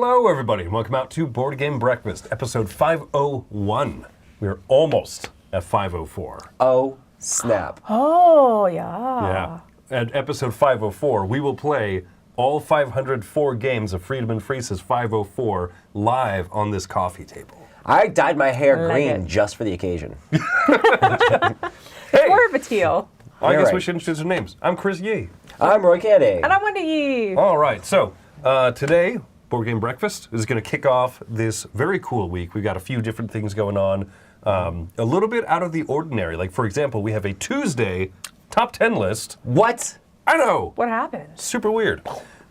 Hello, everybody. Welcome out to Board Game Breakfast, episode 501. We're almost at 504. Oh, snap. Oh, yeah. Yeah. At episode 504, we will play all 504 games of Freedom and Freeze's 504 live on this coffee table. I dyed my hair Like green it. just for the occasion. Hey, More of a teal. I You're guess right. we should introduce our names. I'm Chris Yee. I'm Roy Candy. And I'm Wendy Yee. All right, so today, Board Game Breakfast is going to kick off this very cool week. We've got a few different things going on, a little bit out of the ordinary. Like, for example, we have a Tuesday top 10 list. What? I know! What happened? Super weird.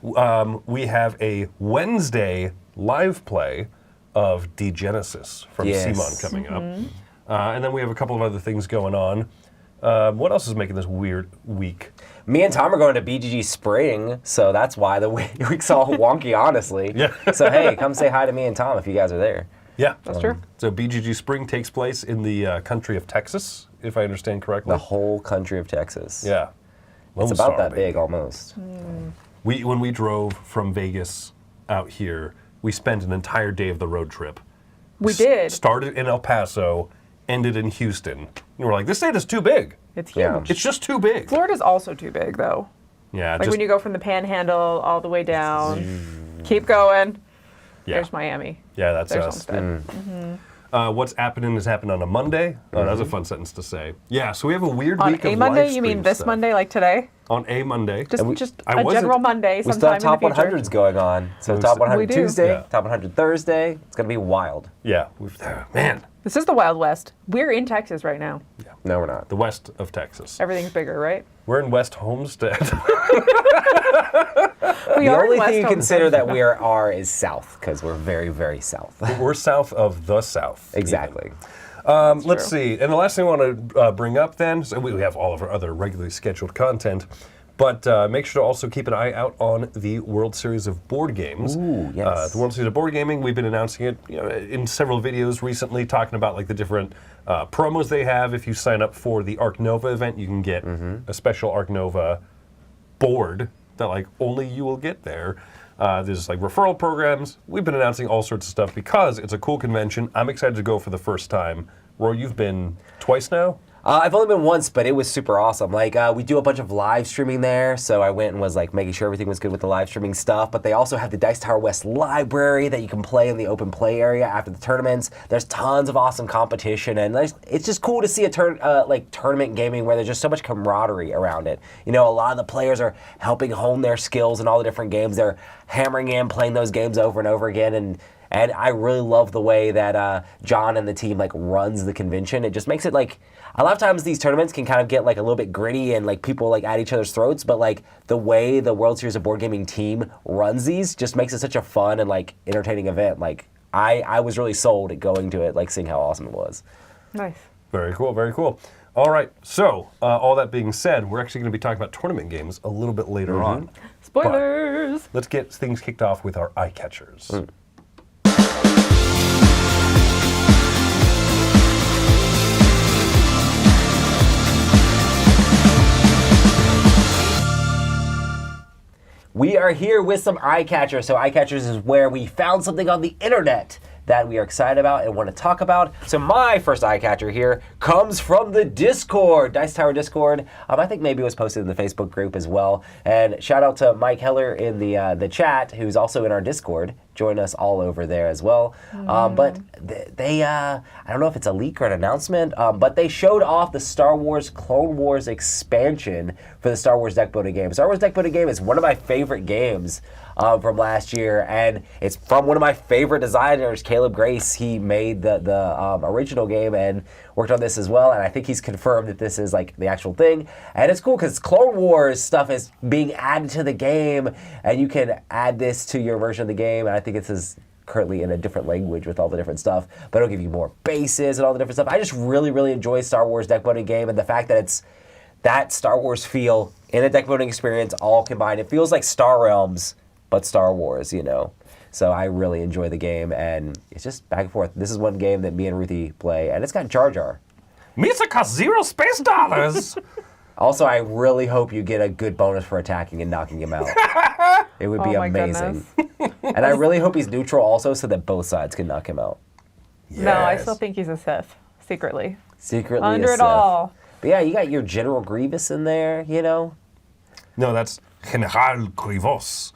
We have a Wednesday live play of Degenesis from Yes. Simon coming up. And then we have a couple of other things going on. What else is making this weird week? Me and Tom are going to BGG Spring, so that's why the week's all wonky, honestly. Yeah. So, hey, come say hi to me and Tom if you guys are there. Yeah. That's true. So BGG Spring takes place in the country of Texas, if I understand correctly. The whole country of Texas. Yeah. It's Lone about Star, that baby. big, almost. When we drove from Vegas out here, we spent an entire day of the road trip. We did. Started in El Paso, ended in Houston. And we're like, this state is too big. It's huge. Yeah. It's just too big. Florida's also too big, though. Yeah, Like just, when you go from the Panhandle all the way down, keep going. yeah. There's Miami. Yeah, that's There's us. Homestead. What's happening is happening on a Monday. Oh, that's a fun sentence to say. Yeah, so we have a weird On week a of Monday, live you mean stream this stuff. Monday, like today? On a Monday. Just I a wasn't- general Monday We still sometime have top in the future. 100s going on. So top 100 We do. Tuesday, Yeah. top 100 Thursday. It's going to be wild. Yeah, man, This is the Wild West. We're in Texas right now. No, we're not. the west of Texas. Everything's bigger, right? We're in West Homestead. We The are in only West thing you Homestead. consider that we are is south, because we're very, very south. We're south of the South. Exactly. Let's true. see. And the last thing I want to bring up then, so we have all of our other regularly scheduled content, but make sure to also keep an eye out on the World Series of Board Games. Ooh, yes. The World Series of Board Gaming, we've been announcing it in several videos recently, talking about like the different promos they have. If you sign up for the Arc Nova event, you can get a special Arc Nova board that like only you will get there. There's like referral programs. We've been announcing all sorts of stuff because it's a cool convention. I'm excited to go for the first time. Roy, you've been twice now? I've only been once, but it was super awesome. Like, we do a bunch of live streaming there, so I went and was like making sure everything was good with the live streaming stuff. But they also have the Dice Tower West library that you can play in the open play area after the tournaments. There's tons of awesome competition, and it's just cool to see a tournament gaming where there's just so much camaraderie around it. You know, a lot of the players are helping hone their skills in all the different games. They're hammering in, playing those games over and over again, and I really love the way that John and the team like runs the convention. It just makes it like, a lot of times these tournaments can kind of get like a little bit gritty and like people like at each other's throats, but like the way the World Series of Board Gaming team runs these just makes it such a fun and like entertaining event. Like I was really sold at going to it, like seeing how awesome it was. Nice. Very cool, very cool. All right, so all that being said, we're actually going to be talking about tournament games a little bit later on. Spoilers. Let's get things kicked off with our eye catchers. We are here with some eye catchers. So eye catchers is where we found something on the internet that we are excited about and want to talk about. So my first eye catcher here comes from the Discord, Dice Tower Discord. I think maybe it was posted in the Facebook group as well. And shout out to Mike Heller in the chat, who's also in our Discord. Join us all over there as well. But they I don't know if it's a leak or an announcement, but they showed off the Star Wars Clone Wars expansion for the Star Wars deck building game. Star Wars deck building game is one of my favorite games from last year, and it's from one of my favorite designers, Caleb Grace. He made the original game and worked on this as well, and I think he's confirmed that this is like the actual thing. And it's cool because Clone Wars stuff is being added to the game, and you can add this to your version of the game, and I think it's currently in a different language with all the different stuff, but it'll give you more bases and all the different stuff. I just really, really enjoy Star Wars deck building game, and the fact that it's that Star Wars feel in a deck building experience all combined. It feels like Star Realms, but Star Wars, you know. So I really enjoy the game, and it's just back and forth. This is one game that me and Ruthie play, and it's got Jar Jar. Misa costs $0 Also, I really hope you get a good bonus for attacking and knocking him out. It would be Oh my amazing. goodness. And I really hope he's neutral also so that both sides can knock him out. No, I Yes. still think he's a Sith, secretly. Secretly Under a it Sith. all. But yeah, you got your General Grievous in there, you know, No, that's General Grievous.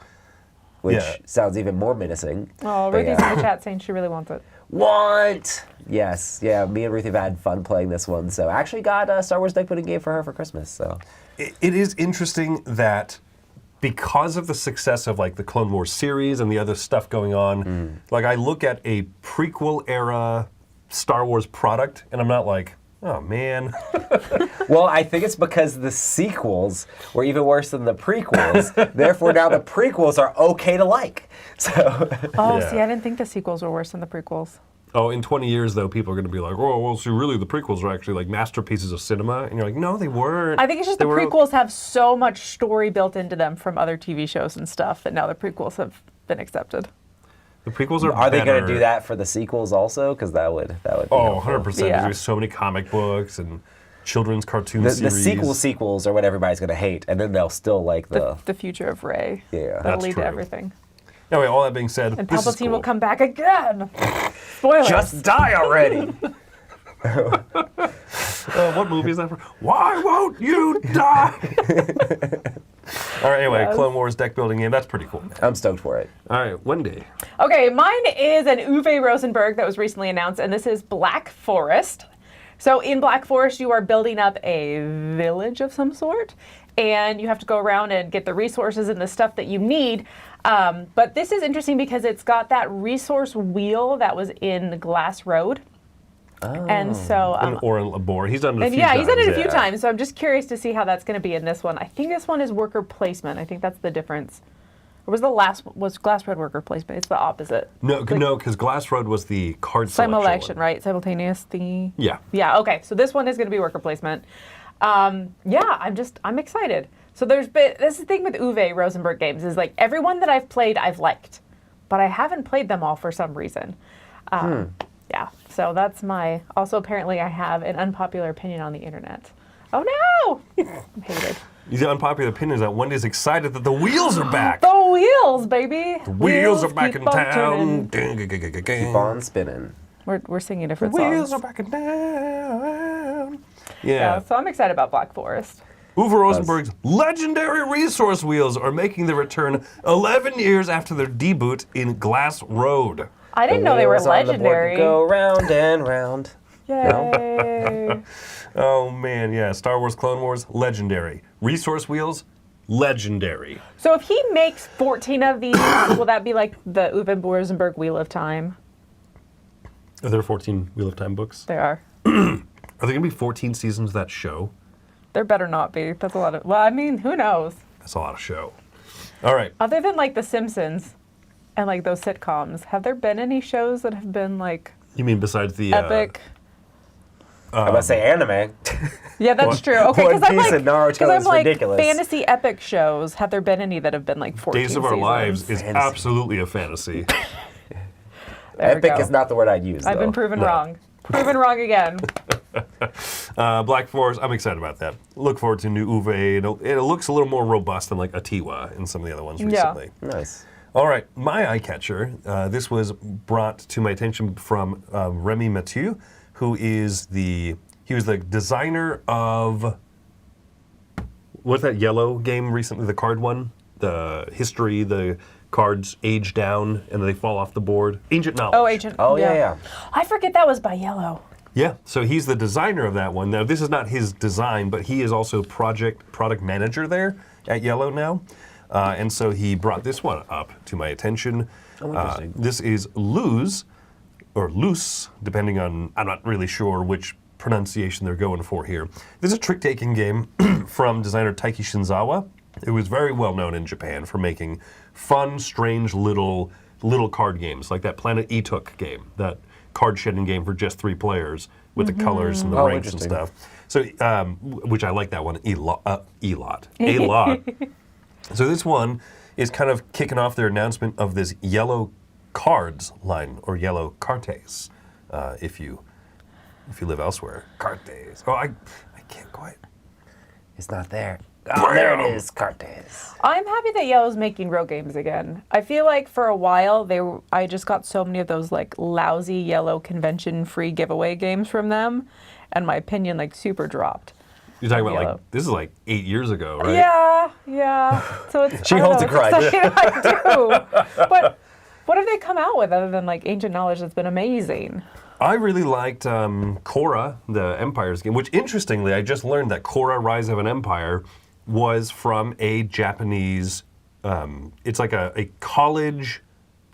which Yeah. sounds even more menacing. Oh, But Ruthie's yeah. in the chat saying she really wants it. What? Yes, yeah. Me and Ruthie have had fun playing this one. So I actually got a Star Wars deck building game for her for Christmas. So It is interesting that because of the success of like the Clone Wars series and the other stuff going on, like I look at a prequel era Star Wars product and I'm not like, oh man. well, I think it's because the sequels were even worse than the prequels. Therefore, now the prequels are okay to like. So Oh, Yeah. see, I didn't think the sequels were worse than the prequels. Oh, in 20 years though, people are going to be like, oh, well, so really the prequels are actually like masterpieces of cinema, and you're like, no, they weren't. I think it's just They the were- prequels have so much story built into them from other TV shows and stuff that now the prequels have been accepted. The prequels are. are they going to better. do that for the sequels also? Because that would be Oh, helpful. 100%. Yeah. There's so many comic books and children's cartoon The series. sequels are what everybody's going to hate, and then they'll still like The future of Rey. Yeah. That'll That's lead true. to everything. Anyway, all that being said, And this is Palpatine cool. will come back again. Spoilers. Just die already. What movie is that for? Why won't you die? All right, anyway, Yes. Clone Wars deck building game. That's pretty cool. I'm stoked for it. All right, Wendy. Okay, mine is an Uwe Rosenberg that was recently announced, and this is Black Forest. So in Black Forest, you are building up a village of some sort, and you have to go around and get the resources and the stuff that you need. But this is interesting because it's got that resource wheel that was in the Glass Road. And so, And Oren Labor. He's done it a and few yeah, times. he's done it a few yeah. times. So I'm just curious to see how that's going to be in this one. I think this one is worker placement. I think that's the difference. Or was the last was Glass Road worker placement? It's the opposite. No, because Glass Road was the card selection Simulation, one. right? Simultaneous thingy. Yeah. Yeah. Okay. So this one is going to be worker placement. Yeah. I'm excited. So this is the thing with Uwe Rosenberg games is like everyone that I've played I've liked, but I haven't played them all for some reason. Yeah. So that's my. Also, apparently, I have an unpopular opinion on the internet. Oh no! I'm hated. The unpopular opinion is that Wendy's excited that the wheels are back. The wheels, baby. Wheels are back keep in on town. turning. Keep on spinning. We're singing different Wheels songs. are back in town. Yeah. Yeah. So I'm excited about Black Forest. Uwe Rosenberg's legendary resource wheels are making their return 11 years after their debut in Glass Road. I didn't know they were Wheels on the board legendary. Go round and round. Yay. Oh man, yeah, Star Wars Clone Wars, legendary. Resource wheels, legendary. So if he makes 14 of these, will that be like the Uwe Rosenberg Wheel of Time? Are there 14 Wheel of Time books? They are. Are there going to be 14 seasons of that show? There better not be. That's a lot of. Well, I mean, who knows? That's a lot of show. All right. Other than like The Simpsons and like those sitcoms, have there been any shows that have been like You mean besides the epic? I'm about to say anime. Yeah, that's true. Okay, One because I'm Piece like, and Naruto 'cause I'm is like ridiculous. fantasy epic shows. Have there been any that have been like 14 Days of Our seasons? Lives is Fantasy. absolutely a fantasy. There we Epic go. is not the word I'd use, I've though. been proven No. wrong. Proven wrong again. Black Forest, I'm excited about that. Look forward to new Uwe. It looks a little more robust than like Atiwa and some of the other ones Yeah. recently. Nice. All right, my eye catcher. This was brought to my attention from Remy Mathieu, who is he was the designer of what's that yellow game recently, the card one, the history, the cards age down and they fall off the board. Ancient Knowledge. Oh, Agent. Oh, yeah. I forget that was by Yellow. Yeah, so he's the designer of that one. Now, this is not his design, but he is also product manager there at Yellow now. And so he brought this one up to my attention. Oh, interesting. This is Luz, or Loose, depending on, I'm not really sure which pronunciation they're going for here. This is a trick-taking game from designer Taiki Shinzawa, who is very well known in Japan for making fun, strange little card games, like that Planet Etook game, that card shedding game for just 3 players with the colors and the Oh, ranks and interesting. stuff. So, which I like that one a lot. So this one is kind of kicking off their announcement of this yellow cards line, or yellow cartes, if you live elsewhere. Cartes. Oh, I can't quite. It's not there. Oh, there it is, cartes. I'm happy that Yellow's making real games again. I feel like for a while I just got so many of those like lousy Yellow convention-free giveaway games from them, and my opinion like super dropped. You're talking about Yellow. like, this is like 8 years ago, right? Yeah. So it's She I don't holds know, a grudge. it's exciting. I do. But what have they come out with other than like Ancient Knowledge that's been amazing? I really liked Korra, the Empires game, which interestingly, I just learned that Korra Rise of an Empire was from a Japanese, it's like a college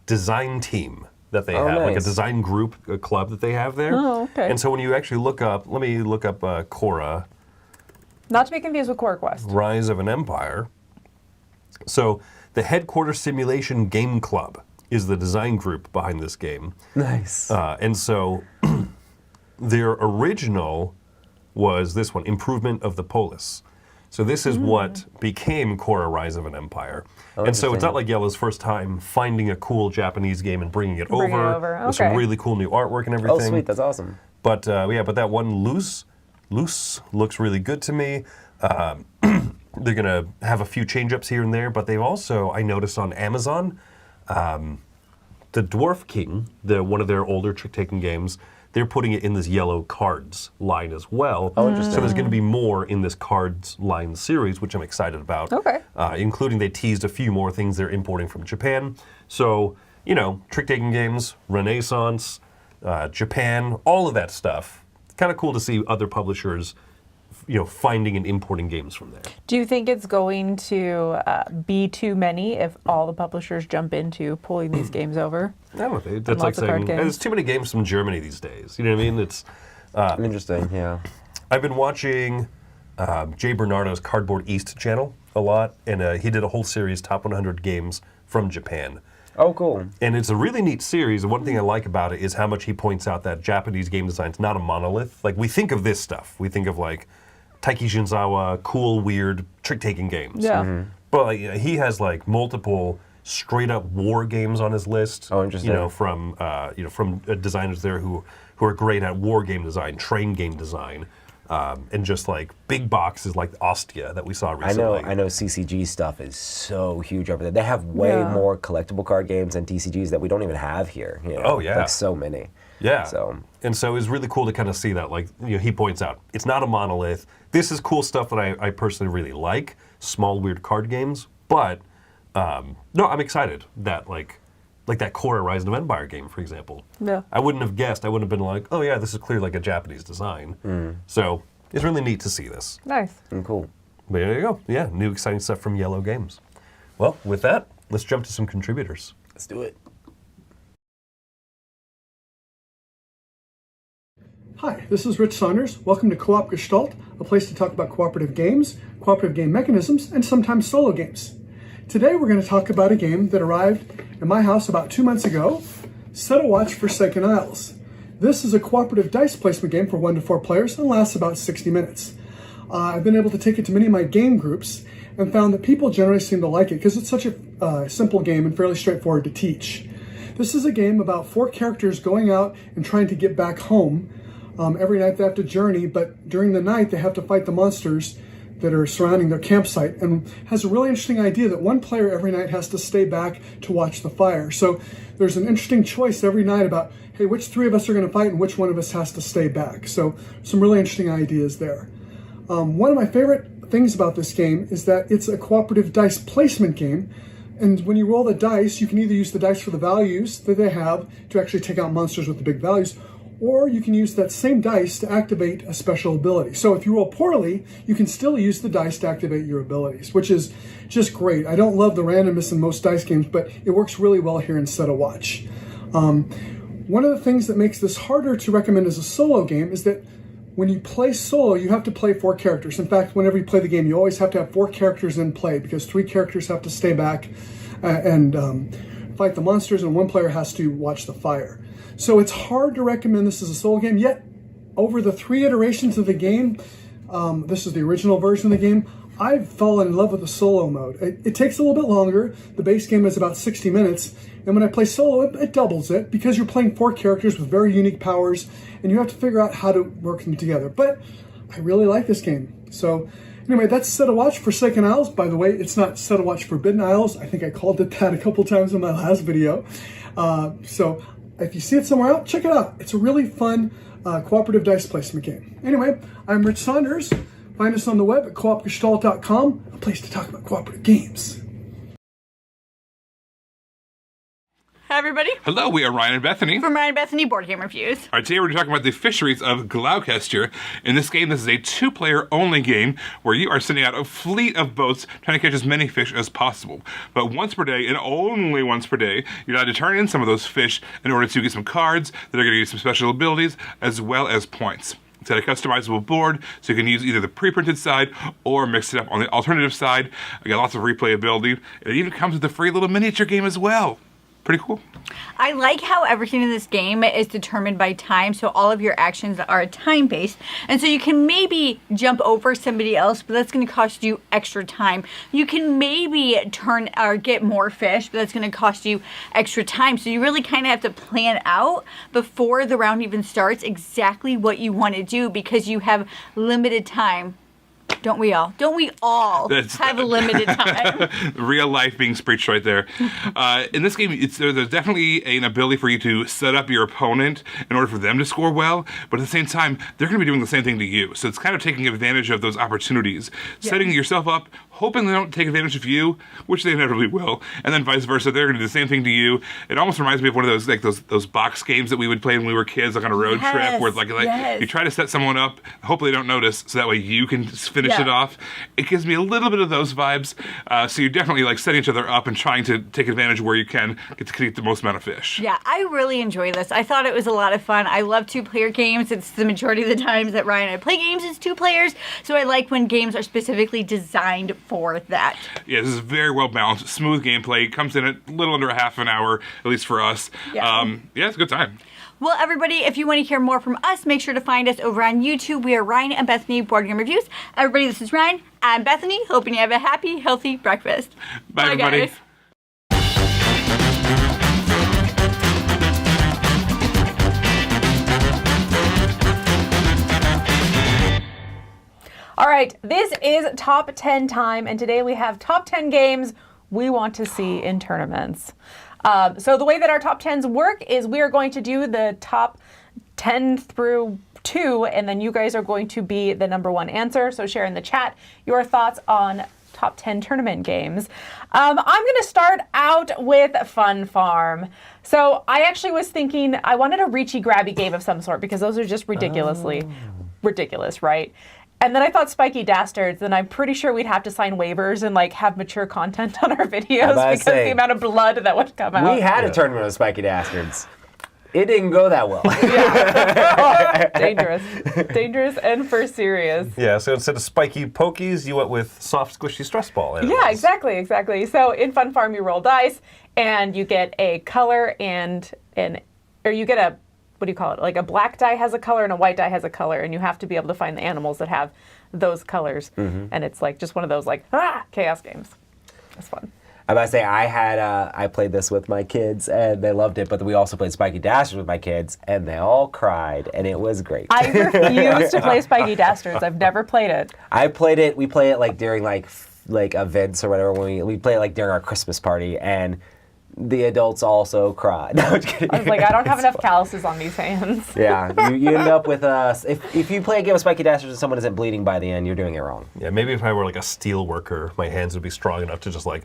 design team that they have, like a nice. design group, a club that they have there. Oh, okay. And so when you actually look up, let me look up Korra Not to be confused with Core Quest. Rise of an Empire. So the Headquarters Simulation Game Club is the design group behind this game. Nice. And so their original was this one, Improvement of the Polis. So this is what became Korra Rise of an Empire. And so it's not like Yellow's first time finding a cool Japanese game and bringing it Bring it over. over, With some okay. really cool new artwork and everything. Oh, sweet. That's awesome. But but that one Loose looks really good to me. They're gonna have a few change-ups here and there, but they've also, I noticed on Amazon, the Dwarf King, one of their older trick-taking games, they're putting it in this Yellow Cards line as well. Oh, interesting. So there's going to be more in this Cards line series, which I'm excited about. Okay. Including they teased a few more things they're importing from Japan. So, trick-taking games, Renaissance, Japan, all of that stuff. Kind of cool to see other publishers, finding and importing games from there. Do you think it's going to be too many if all the publishers jump into pulling these games over? I don't think that's like lots of card saying games. there's too many games from Germany these days. You know what I mean? It's Interesting, yeah. I've been watching Jay Bernardo's Cardboard East channel a lot, and he did a whole series, Top 100 Games from Japan. Oh, cool. And it's a really neat series, and one thing I like about it is how much he points out that Japanese game design's not a monolith. Like, we think of this stuff. We think of, like, Taiki Shinzawa, cool, weird, trick-taking games. Yeah. But like, he has, like, multiple straight-up war games on his list. Oh, interesting. From designers there who are great at war game design, train game design, and just, like, big boxes like Ostia that we saw recently. I know CCG stuff is so huge over there. They have way more collectible card games and TCGs that we don't even have here. Oh, yeah. Like so many. Yeah. So And so it was really cool to kind of see that. Like, he points out, it's not a monolith. This is cool stuff that I personally really like, small, weird card games. But, no, I'm excited that, like that Korra Rise of Empire game, for example. Yeah. I wouldn't have guessed. I wouldn't have been like, oh, yeah, this is clearly like a Japanese design. So it's really neat to see this. Nice. cool. But there you go. Yeah, new exciting stuff from Yellow Games. Well, with that, let's jump to some contributors. Let's do it. Hi, this is Rich Saunders. Welcome to Co-op Gestalt, a place to talk about cooperative games, cooperative game mechanisms, and sometimes solo games. Today we're going to talk about a game that arrived in my house about 2 months ago, Set a Watch Forsaken Isles. This is a cooperative dice placement game for 1 to 4 players and lasts about 60 minutes. I've been able to take it to many of my game groups and found that people generally seem to like it because it's such a simple game and fairly straightforward to teach. This is a game about 4 characters going out and trying to get back home. Every night they have to journey, but during the night they have to fight the monsters that are surrounding their campsite, and has a really interesting idea that one player every night has to stay back to watch the fire. So there's an interesting choice every night about, hey, which 3 of us are going to fight and which one of us has to stay back. So some really interesting ideas there. One of my favorite things about this game is that it's a cooperative dice placement game. And when you roll the dice, you can either use the dice for the values that they have to actually take out monsters with the big values, or you can use that same dice to activate a special ability. So if you roll poorly, you can still use the dice to activate your abilities, which is just great. I don't love the randomness in most dice games, but it works really well here in Set a Watch. One of the things that makes this harder to recommend as a solo game is that when you play solo, you have to play 4 characters. In fact, whenever you play the game, you always have to have 4 characters in play because 3 characters have to stay back and fight the monsters, and 1 player has to watch the fire. So it's hard to recommend this as a solo game, yet over the 3 iterations of the game, this is the original version of the game, I've fallen in love with the solo mode. It takes a little bit longer. The base game is about 60 minutes, and when I play solo, it doubles it because you're playing 4 characters with very unique powers, and you have to figure out how to work them together. But I really like this game. So Anyway, that's Set a Watch Forsaken Isles. By the way, it's not Set a Watch Forbidden Isles. I think I called it that a couple times in my last video. So if you see it somewhere else, check it out. It's a really fun cooperative dice placement game. Anyway, I'm Rich Saunders. Find us on the web at coopgestalt.com, a place to talk about cooperative games. Hi, everybody. Hello, we are Ryan and Bethany. From Ryan and Bethany Board Game Reviews. All right, today we're talking about the fisheries of Gloucester. In this game, this is a 2-player only game where you are sending out a fleet of boats trying to catch as many fish as possible. But once per day, and only once per day, you're allowed to turn in some of those fish in order to get some cards that are going to give you some special abilities as well as points. It's got a customizable board, so you can use either the pre-printed side or mix it up on the alternative side. You got lots of replayability. It even comes with a free little miniature game as well. Pretty cool. I like how everything in this game is determined by time, so all of your actions are time-based. And so you can maybe jump over somebody else, but that's going to cost you extra time. You can maybe turn or get more fish, but that's going to cost you extra time. So you really kind of have to plan out before the round even starts exactly what you want to do because you have limited time. Don't we all? Don't we all have a limited time? Real life being preached right there. In this game, there's definitely an ability for you to set up your opponent in order for them to score well, but at the same time, they're going to be doing the same thing to you. So it's kind of taking advantage of those opportunities. Yeah. Setting yourself up, hoping they don't take advantage of you, which they inevitably will, and then vice versa, they're going to do the same thing to you. It almost reminds me of one of those those box games that we would play when we were kids, like on a road trip, where you try to set someone up, hopefully they don't notice, so that way you can finish it off. It gives me a little bit of those vibes. So you're definitely like setting each other up and trying to take advantage where you can get to get the most amount of fish. Yeah, I really enjoy this. I thought it was a lot of fun. I love 2-player games. It's the majority of the times that Ryan and I play games is 2 players. So I like when games are specifically designed for that. Yeah, this is very well balanced, smooth gameplay. Comes in a little under a half an hour, at least for us. Yeah, it's a good time. Well, everybody, if you want to hear more from us, make sure to find us over on YouTube. We are Ryan and Bethany Board Game Reviews. Everybody, this is Ryan. I'm Bethany. Hoping you have a happy, healthy breakfast. Bye everybody. Guys. All right, this is top 10 time, and today we have top 10 games we want to see in tournaments. So the way that our top 10s work is we are going to do the top 10 through 2, and then you guys are going to be the number 1 answer. So share in the chat your thoughts on top 10 tournament games. I'm going to start out with Fun Farm. So I actually was thinking I wanted a reachy grabby game of some sort because those are just ridiculously ridiculous, right? And then I thought Spiky Dastards, and I'm pretty sure we'd have to sign waivers and like have mature content on our videos because the amount of blood that would come out. We had a tournament of Spiky Dastards. It didn't go that well. Dangerous and for serious. Yeah, so instead of spiky pokies, you went with soft, squishy stress ball animals. Yeah, exactly. So in Fun Farm, you roll dice, and you get a color or you get a, what do you call it? Like a black die has a color and a white die has a color, and you have to be able to find the animals that have those colors. Mm-hmm. And it's like just one of those like chaos games. It's fun. I'm about to say I played this with my kids and they loved it, but we also played Spiky Dastards with my kids and they all cried and it was great. I refuse to play Spiky Dastards. I've never played it. I played it. We play it like during like events or whatever. When we play it like during our Christmas party and the adults also cried. No, I'm just kidding. I was like, I don't have enough calluses on these hands. Yeah, you end up with if you play a game of Spiky Dastards and someone isn't bleeding by the end, you're doing it wrong. Yeah, maybe if I were like a steel worker, my hands would be strong enough to just like.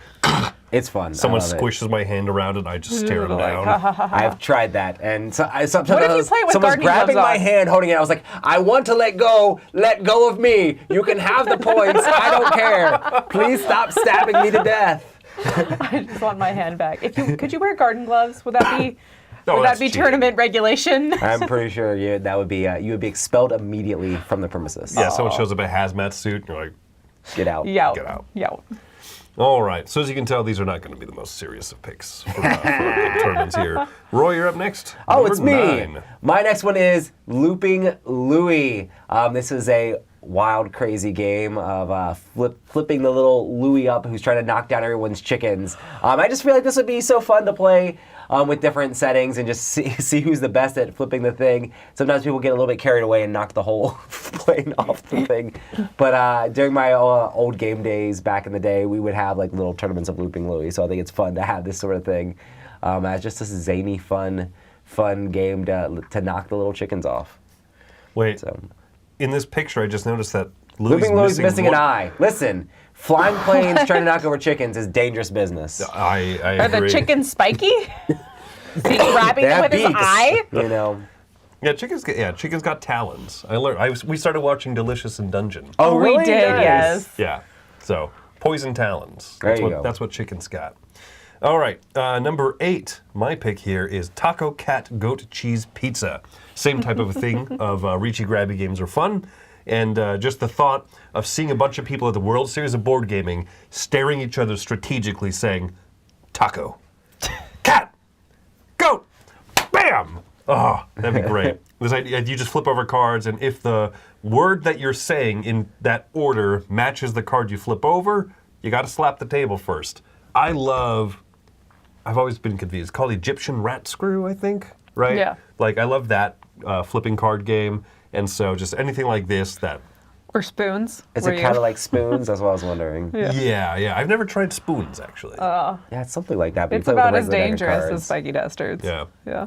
It's fun. Someone squishes my hand around and I just stare it down. I've tried that, and sometimes what if you play with someone's grabbing my hand, holding it. I was like, I want to let go of me. You can have the points. I don't care. Please stop stabbing me to death. I just want my hand back. Could you wear garden gloves? Would that be? Would that be cheating. Tournament regulation? I'm pretty sure you would be expelled immediately from the premises. Yeah, someone shows up in a hazmat suit and you're like, get out. Get out. All right, so as you can tell, these are not going to be the most serious of picks for tournaments here. Roy, you're up next. Oh, it's me. 9. My next one is Looping Louie. This is a wild, crazy game of flipping the little Louie up who's trying to knock down everyone's chickens. I just feel like this would be so fun to play. with different settings and just see who's the best at flipping the thing. Sometimes people get a little bit carried away and knock the whole plane off the thing. But during my old game days back in the day, we would have like little tournaments of Looping Louie. So I think it's fun to have this sort of thing as just this zany, fun game to knock the little chickens off. Wait, So. in this picture, I just noticed that Looping Louie's missing an one- eye. Listen, flying planes trying to knock over chickens is dangerous business. I Are agree. the chickens spiky? Is he grabbing They them have with his beaks, eye? you know. Yeah, chickens got talons. I learned. We started watching Delicious in Dungeon. Oh, We really? did, Nice. yes. Yeah. So poison talons. There That's you what, go. That's what chickens got. All right. Number 8. My pick here is Taco Cat Goat Cheese Pizza. Same type of a thing of reachy grabby games are fun. And just the thought of seeing a bunch of people at the World Series of Board Gaming staring each other strategically saying, taco, cat, goat, bam! Oh, that'd be great. This idea, you just flip over cards, and if the word that you're saying in that order matches the card you flip over, you got to slap the table first. I've always been confused. It's called Egyptian Rat Screw, I think, right? Yeah. Like, I love that flipping card game, and so just anything like this that... Or spoons? Is where it you- kind of like spoons? That's what I was wondering. Yeah. I've never tried spoons, actually. Yeah, it's something like that. But It's you play with about a as regular deck of dangerous as cards. spiky dastards. Yeah. Yeah.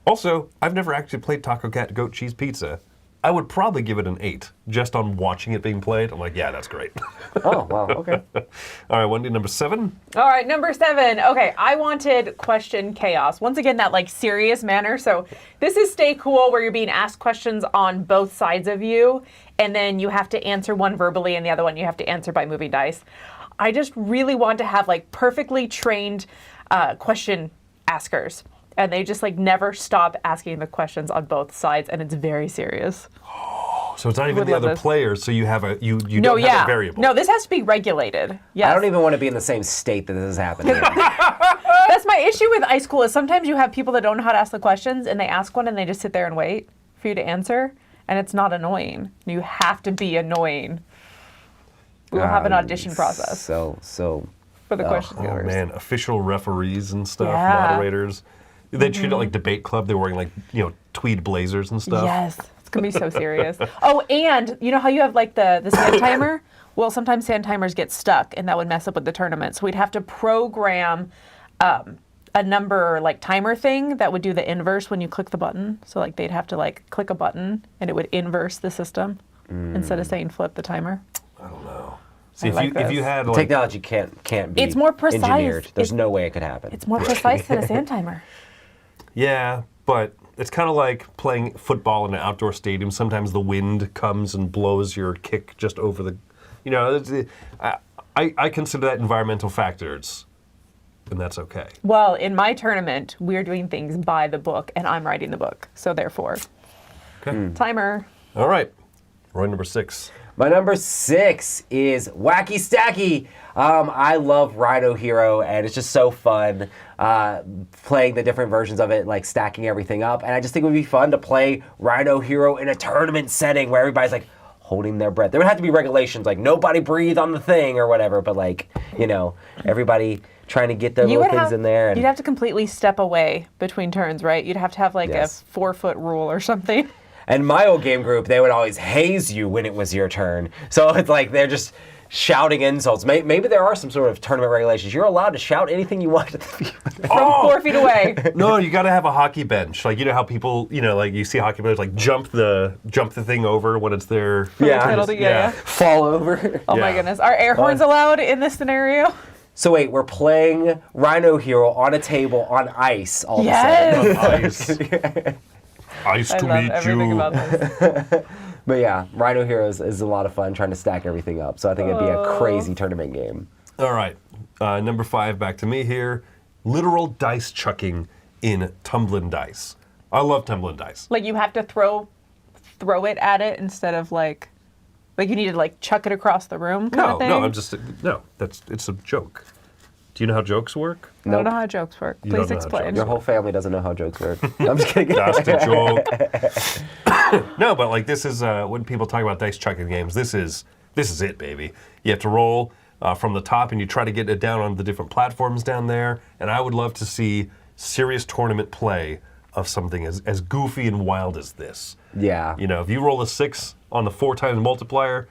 Also, I've never actually played Taco Cat Goat Cheese Pizza. I would probably give it an 8, just on watching it being played. I'm like, yeah, that's great. Oh, wow, okay. All right, Wendy, number 7. All right, number 7. Okay, I wanted question chaos. Once again, that like serious manner. So this is Stay Cool, where you're being asked questions on both sides of you, and then you have to answer one verbally and the other one you have to answer by moving dice. I just really want to have like perfectly trained question askers. And they just like never stop asking the questions on both sides, and it's very serious. So it's not even Would the love other this. players, so you have a you No, don't have a variable. No, this has to be regulated. Yes. I don't even want to be in the same state that this is happening in. That's my issue with ice school is sometimes you have people that don't know how to ask the questions and they ask one and they just sit there and wait for you to answer, and it's not annoying. You have to be annoying. We'll have an audition process So, for the question Oh givers. man, official referees and stuff, Yeah. moderators. They treat it like debate club. They're wearing like tweed blazers and stuff. Yes, it's gonna be so serious. Oh, and you know how you have like the sand timer? Well, sometimes sand timers get stuck, and that would mess up with the tournament. So we'd have to program a number like timer thing that would do the inverse when you click the button. So like they'd have to like click a button, and it would inverse the system instead of saying flip the timer. See, I like if you this. had like technology can't be It's more precise. engineered. There's It- no way it could happen. It's more precise than a sand timer. yeah, but it's kind of like playing football in an outdoor stadium. Sometimes the wind comes and blows your kick just over the, I consider that environmental factors, and that's okay. Well, in my tournament, we're doing things by the book, and I'm writing the book. So therefore, Okay. timer. All right, Roy number 6. My number 6 is Wacky Stacky. I love Rhino Hero, and it's just so fun playing the different versions of it, like stacking everything up. And I just think it would be fun to play Rhino Hero in a tournament setting where everybody's like holding their breath. There would have to be regulations, like nobody breathe on the thing or whatever, but like, everybody trying to get their little things in there. And You'd have to completely step away between turns, right? You'd have to have like Yes. a 4-foot rule or something. And my old game group, they would always haze you when it was your turn. So it's like they're just shouting insults. Maybe there are some sort of tournament regulations. You're allowed to shout anything you want at the field. From 4 feet away. No, you got to have a hockey bench. Like how people, like you see hockey players like jump the thing over when it's their Yeah. Penalty, yeah. Fall over. Oh my Yeah. goodness. Are air horns allowed in this scenario? So wait, we're playing Rhino Hero on a table on ice all Yes. of a sudden. ice. Ice I to love meet everything you. about this. But yeah, Rhino Hero is a lot of fun trying to stack everything up. So I think it'd be a crazy tournament game. All right, number 5, back to me here. Literal dice chucking in tumbling dice. I love tumbling dice. Like you have to throw it at it instead of like you need to like chuck it across the room kind of thing. It's a joke. Do you know how jokes work? I don't know how jokes work. You don't Please know how explain. jokes Your whole family doesn't know how jokes work. I'm just kidding. Just a joke. No, but like this is when people talk about dice chucking games. This is it, baby. You have to roll from the top, and you try to get it down on the different platforms down there. And I would love to see serious tournament play of something as goofy and wild as this. Yeah. You know, if you roll a 6 on the 4 times multiplier,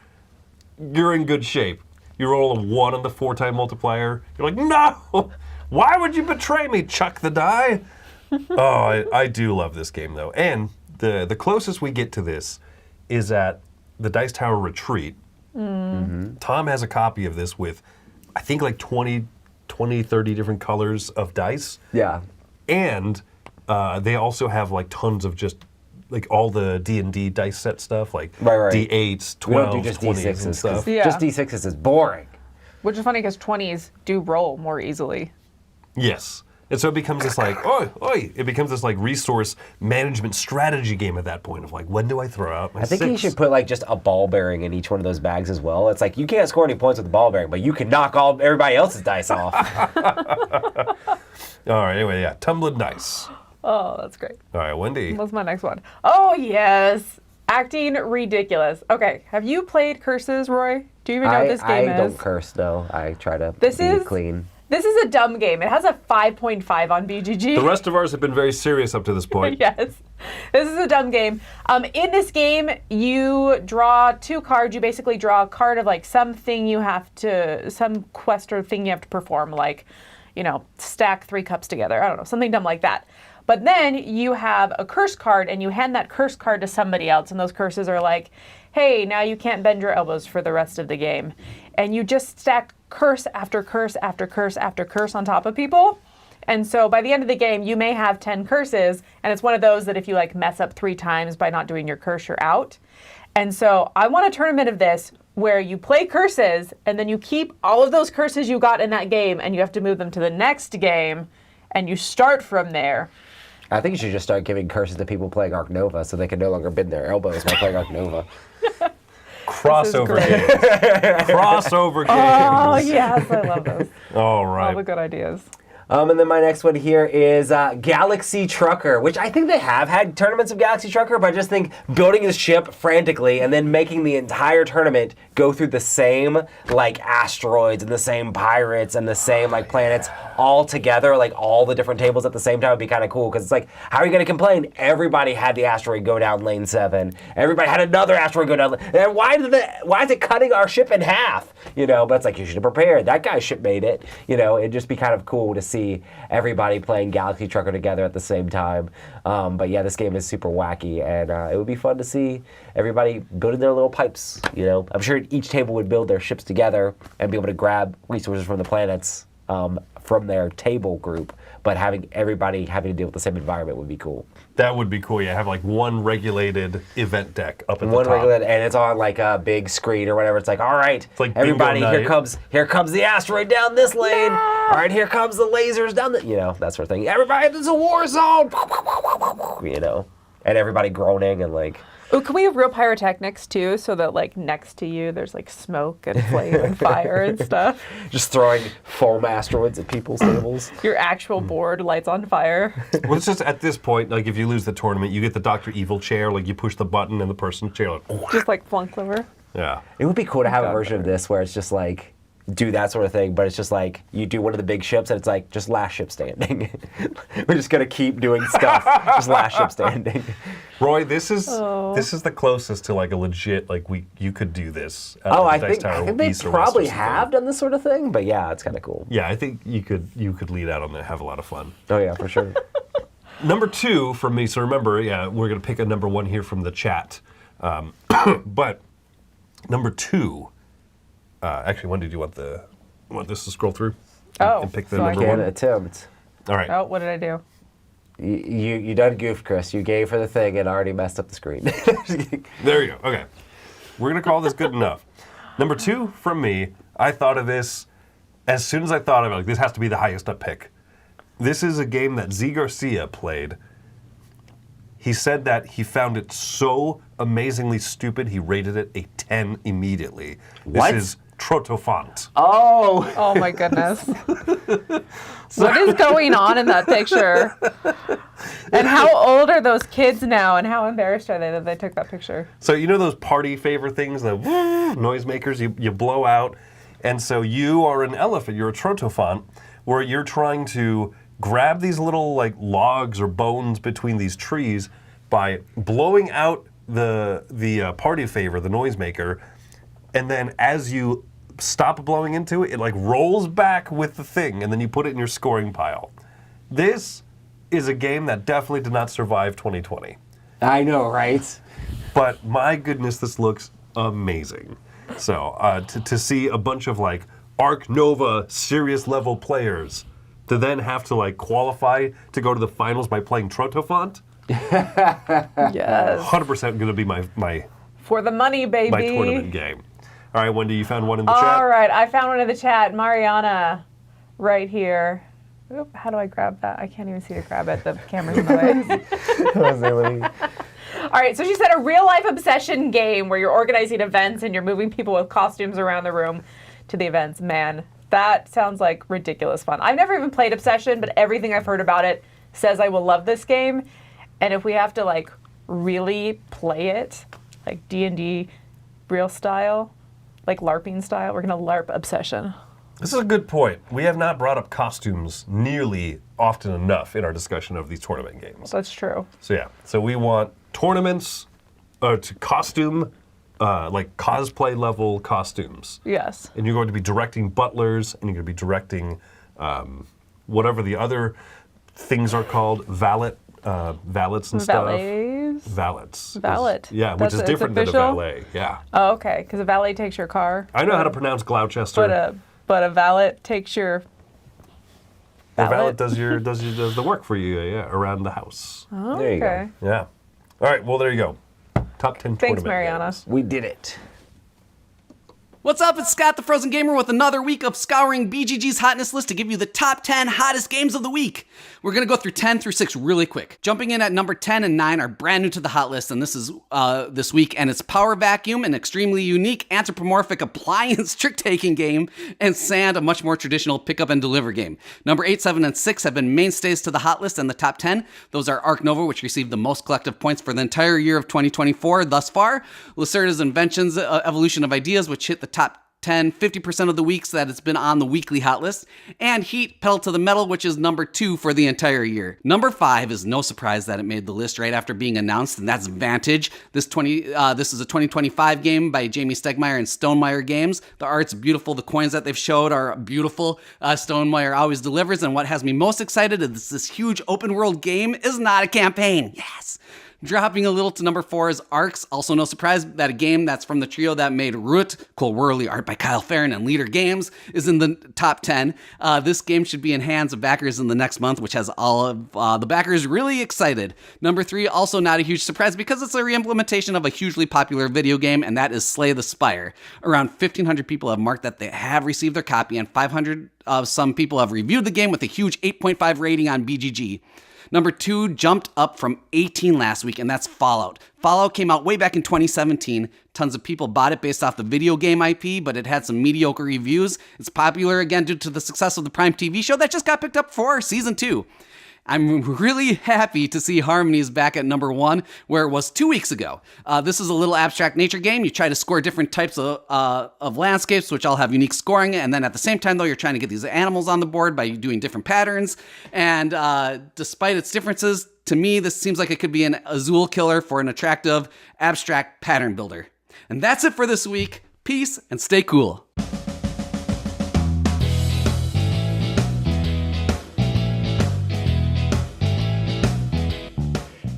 you're in good shape. You roll a 1 on the 4 time multiplier, you're like, no! Why would you betray me? Chuck the die. Oh, I do love this game though. And the closest we get to this is at the Dice Tower Retreat. Tom has a copy of this with, I think, like 20, 30 different colors of dice. Yeah. And they also have like tons of just like all the D&D dice set stuff, like Right. D8s, We don't do 12s, just 20s D6s. and stuff. Yeah. Just D6s is boring. Which is funny because 20s do roll more easily. Yes. And so it becomes this like, it becomes this like resource management strategy game at that point of like, when do I throw out my I think 6? you should put like just a ball bearing in each one of those bags as well. It's like you can't score any points with the ball bearing, but you can knock everybody else's dice off. All right, anyway, yeah, tumbling dice. Oh, that's great. All right, Wendy. What's my next one? Oh, yes. Acting ridiculous. Okay, have you played Curses, Roy? Do you even know what this game I is? don't curse, no. I try to This be is clean. This is a dumb game. It has a 5.5 on BGG. The rest of ours have been very serious up to this point. Yes. This is a dumb game. In this game, you draw 2 cards. You basically draw a card of like something you have to, some quest or thing you have to perform, like, you know, stack 3 cups together. I don't know, something dumb like that. But then you have a curse card and you hand that curse card to somebody else. And those curses are like, hey, now you can't bend your elbows for the rest of the game. And you just stack curse after curse after curse after curse on top of people. And so by the end of the game, you may have 10 curses. And it's one of those that if you like mess up 3 times by not doing your curse, you're out. And so I want a tournament of this where you play curses and then you keep all of those curses you got in that game and you have to move them to the next game and you start from there. I think you should just start giving curses to people playing Arc Nova so they can no longer bend their elbows while playing Arc Nova. Crossover great. games. Crossover Oh, games. yes, I love those. All All the right. good ideas. And then my next one here is Galaxy Trucker, which I think they have had tournaments of Galaxy Trucker, but I just think building a ship frantically and then making the entire tournament go through the same like asteroids and the same pirates and the same like planets all together, like all the different tables at the same time would be kind of cool because it's like, how are you going to complain? Everybody had the asteroid go down lane 7. Everybody had another asteroid go down. And why is it cutting our ship in half? You know, but it's like you should have prepared. That guy's ship made it. You know, it'd just be kind of cool to see everybody playing Galaxy Trucker together at the same time. But yeah, this game is super wacky, and it would be fun to see everybody building their little pipes. You know, I'm sure each table would build their ships together and be able to grab resources from the planets from their table group. But having everybody having to deal with the same environment would be cool. That would be cool. Yeah, have like one regulated event deck up at the One top. regular, and it's on like a big screen or whatever. It's like, all right, like bingo everybody, night. here comes the asteroid down this lane. All right, here comes the lasers down the, you know, that sort of thing. Everybody, there's a war zone. You know, and everybody groaning and like. Oh, can we have real pyrotechnics too, so that like next to you there's like smoke and flame and fire and stuff? Just throwing foam asteroids at people's tables. Your actual board lights on fire. Well, it's just at this point, like if you lose the tournament, you get the Dr. Evil chair, like you push the button and the person's chair, like, Just like flunk liver. yeah. It would be cool to have a God, version of this where it's just like do that sort of thing, but it's just like you do one of the big ships and it's like just last ship standing. We're just gonna keep doing stuff, just last ship standing. Roy, this is the closest to like a legit you could do this. At Oh, the I Dice think Tower they East or West or probably something. have done this sort of thing, but yeah, it's kind of cool. Yeah, I think you could lead out on that, have a lot of fun. Oh yeah, for sure. Number 2 for me. So remember, yeah, we're gonna pick a number 1 here from the chat, but number 2. Actually, when did you want this to scroll through? Oh, and pick the so I number Can 1. attempt. All right. Oh, what did I do? You done goofed, Chris. You gave her the thing and already messed up the screen. There you go. Okay. We're going to call this good enough. Number 2 from me, I thought of this as soon as I thought of it, like this has to be the highest up pick. This is a game that Z Garcia played. He said that he found it so amazingly stupid, he rated it a 10 immediately. What? This is Trotofont. Oh! Oh my goodness. What is going on in that picture? And how old are those kids now? And how embarrassed are they that they took that picture? So you know those party favor things, the noisemakers you blow out? And so you are an elephant, you're a Trotofont, where you're trying to grab these little like logs or bones between these trees by blowing out the party favor, the noisemaker, and then as you stop blowing into it, it like rolls back with the thing, and then you put it in your scoring pile. This is a game that definitely did not survive 2020. I know, right? But my goodness, this looks amazing. So to see a bunch of like Arc Nova serious level players to then have to like qualify to go to the finals by playing Trotofont, Yes. 100% going to be my For the money, baby. my tournament game. All right, Wendy, you found one in the chat? All right, I found one in the chat. Mariana, right here. Oop, how do I grab that? I can't even see to grab it. The camera's in the way. All right, so she said a real-life obsession game where you're organizing events and you're moving people with costumes around the room to the events. Man, that sounds like ridiculous fun. I've never even played Obsession, but everything I've heard about it says I will love this game. And if we have to, like, really play it, like D&D real style, like LARPing style, we're going to LARP Obsession. This is a good point. We have not brought up costumes nearly often enough in our discussion of these tournament games. That's true. So yeah, so we want tournaments to costume, like cosplay level costumes. Yes. And you're going to be directing butlers, and you're going to be directing whatever the other things are called, valets and stuff. Valets. Valets. Valet. Yeah, which That's is it's different than a official? valet. Yeah. Oh, okay, because a valet takes your car. I know how to pronounce Gloucester. But a valet takes your The valet valet? does the work for you, yeah, around the house. Oh, There you go. okay. Yeah. All right, well, there you go. Top 10 Thanks, tournament Mariana. games. We did it. What's up? It's Scott the Frozen Gamer with another week of scouring BGG's hotness list to give you the top 10 hottest games of the week. We're going to go through 10 through 6 really quick. Jumping in at number 10 and 9 are brand new to the hot list, and this is this week, and it's Power Vacuum, an extremely unique anthropomorphic appliance trick-taking game, and Sand, a much more traditional pick-up and deliver game. Number 8, 7, and 6 have been mainstays to the hot list and the top 10. Those are Arc Nova, which received the most collective points for the entire year of 2024 thus far, Lacerda's Inventions, Evolution of Ideas, which hit the top 10, 50% of the weeks that it's been on the weekly hot list, and Heat, Pedal to the Metal, which is number 2 for the entire year. Number 5 is no surprise that it made the list right after being announced, and that's Vantage. This is a 2025 game by Jamie Stegmaier and Stonemaier Games. The art's beautiful, the coins that they've showed are beautiful. Stonemaier always delivers, and what has me most excited is this huge open world game is not a campaign. Yes! Dropping a little to number 4 is Arcs. Also no surprise that a game that's from the trio that made Root, Cool Whirly, art by Kyle Farron and Leader Games, is in the top 10. This game should be in hands of backers in the next month, which has all of the backers really excited. Number 3, also not a huge surprise because it's a re-implementation of a hugely popular video game, and that is Slay the Spire. Around 1,500 people have marked that they have received their copy, and 500 of some people have reviewed the game with a huge 8.5 rating on BGG. Number 2 jumped up from 18 last week, and that's Fallout. Fallout came out way back in 2017. Tons of people bought it based off the video game IP, but it had some mediocre reviews. It's popular again due to the success of the Prime TV show that just got picked up for season 2. I'm really happy to see Harmony is back at number 1, where it was 2 weeks ago. This is a little abstract nature game. You try to score different types of landscapes, which all have unique scoring, and then at the same time, though, you're trying to get these animals on the board by doing different patterns. And despite its differences, to me, this seems like it could be an Azul killer for an attractive, abstract pattern builder. And that's it for this week. Peace and stay cool.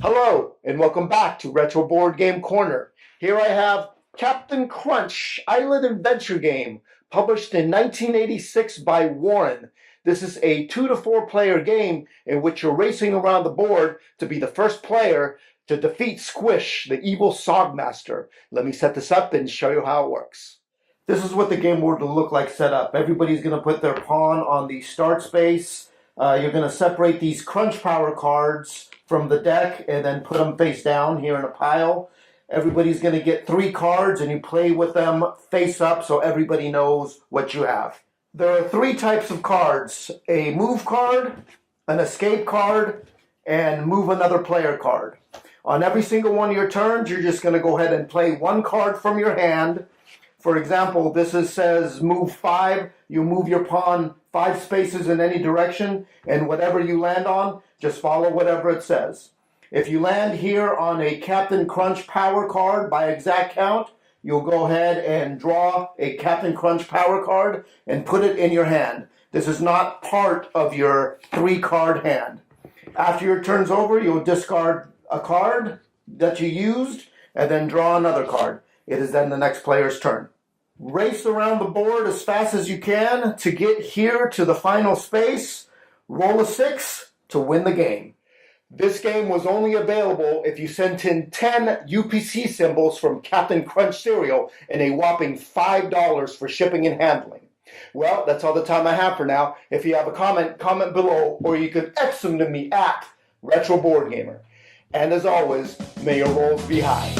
Hello, and welcome back to Retro Board Game Corner. Here I have Captain Crunch Island Adventure Game, published in 1986 by Warren. This is a 2 to 4 player game in which you're racing around the board to be the first player to defeat Squish, the evil Sogmaster. Let me set this up and show you how it works. This is what the game board will look like set up. Everybody's going to put their pawn on the start space. You're going to separate these Crunch Power cards from the deck and then put them face down here in a pile. Everybody's going to get 3 cards and you play with them face up so everybody knows what you have. There are 3 types of cards: a move card, an escape card, and move another player card. On every single one of your turns, you're just going to go ahead and play 1 card from your hand, For example, says move 5. You move your pawn 5 spaces in any direction, and whatever you land on, just follow whatever it says. If you land here on a Captain Crunch power card by exact count, you'll go ahead and draw a Captain Crunch power card and put it in your hand. This is not part of your 3-card hand. After your turn's over, you'll discard a card that you used and then draw another card. It is then the next player's turn. Race around the board as fast as you can to get here to the final space. Roll a 6 to win the game. This game was only available if you sent in 10 UPC symbols from Captain Crunch cereal and a whopping $5 for shipping and handling. Well, that's all the time I have for now. If you have a comment below, or you can X them to me at Retro Board Gamer. And as always, may your rolls be high.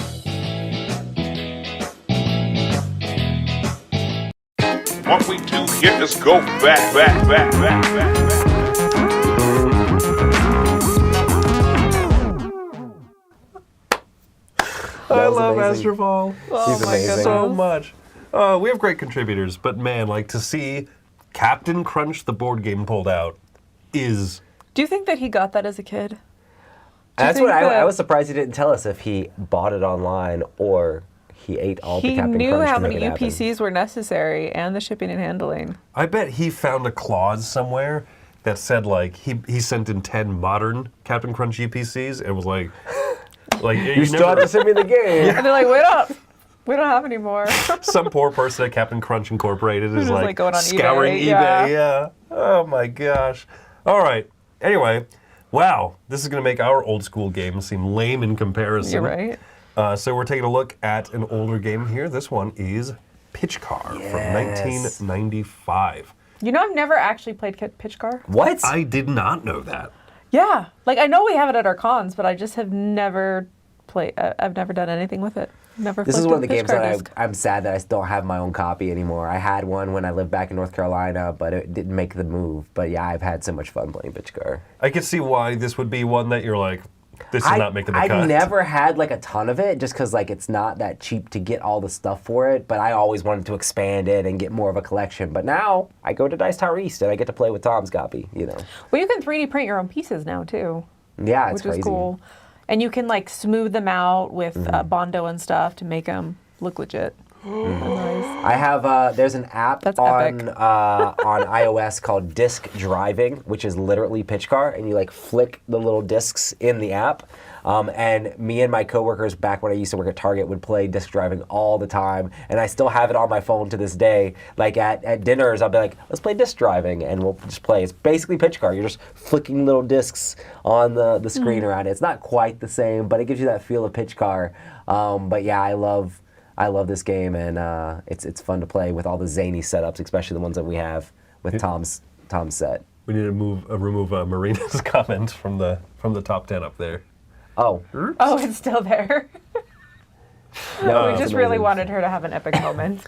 What we do here is go back. I love amazing. Astroval She's amazing. so much. We have great contributors, but man, like to see Captain Crunch, the board game, pulled out is. Do you think that he got that as a kid? That's think what I that- was surprised he didn't tell us if he bought it online or he ate all the He Captain knew Crunch how to make many it happen. UPCs were necessary and the shipping and handling. I bet he found a clause somewhere that said like he sent in 10 modern Captain Crunch UPCs and was like You still have to send me the game. And they're like, we don't have any more. Some poor person at Captain Crunch Incorporated is Just, like, like, going on scouring eBay, eBay. yeah. Yeah. Oh my gosh. All right. Anyway, wow. This is going to make our old school game seem lame in comparison. You're right. So we're taking a look at an older game here. This one is Pitchcar from 1995. You know, I've never actually played Pitchcar. What? I did not know that. Yeah. Like, I know we have it at our cons, but I just have never played. I've never done anything with it. Never This is flipped one of the a games Pitchcar that disc. I'm sad that I still don't have my own copy anymore. I had one when I lived back in North Carolina, but it didn't make the move. But yeah, I've had so much fun playing Pitchcar. I could see why this would be one that you're like, this is not making the cut. I've never had like a ton of it just because like it's not that cheap to get all the stuff for it, but I always wanted to expand it and get more of a collection. But now I go to Dice Tower East and I get to play with Tom's copy, you know. Well, you can 3D print your own pieces now, too. Yeah, it's which crazy. is cool. And you can like smooth them out with Bondo and stuff to make them look legit. Nice. I have there's an app That's on epic. on iOS called Disc Driving, which is literally Pitchcar, and you like flick the little discs in the app. And me and my coworkers back when I used to work at Target would play Disc Driving all the time, and I still have it on my phone to this day. Like at dinners, I'll be like, let's play Disc Driving, and we'll just play. It's basically Pitchcar. You're just flicking little discs on the screen around it. It's not quite the same, but it gives you that feel of Pitchcar. But yeah, I love this game, and it's fun to play with all the zany setups, especially the ones that we have with Tom's set. We need to remove Marina's comment from the top 10 up there. Oh, Oh, it's still there. no, We it's just really amazing. wanted her to have an epic moment.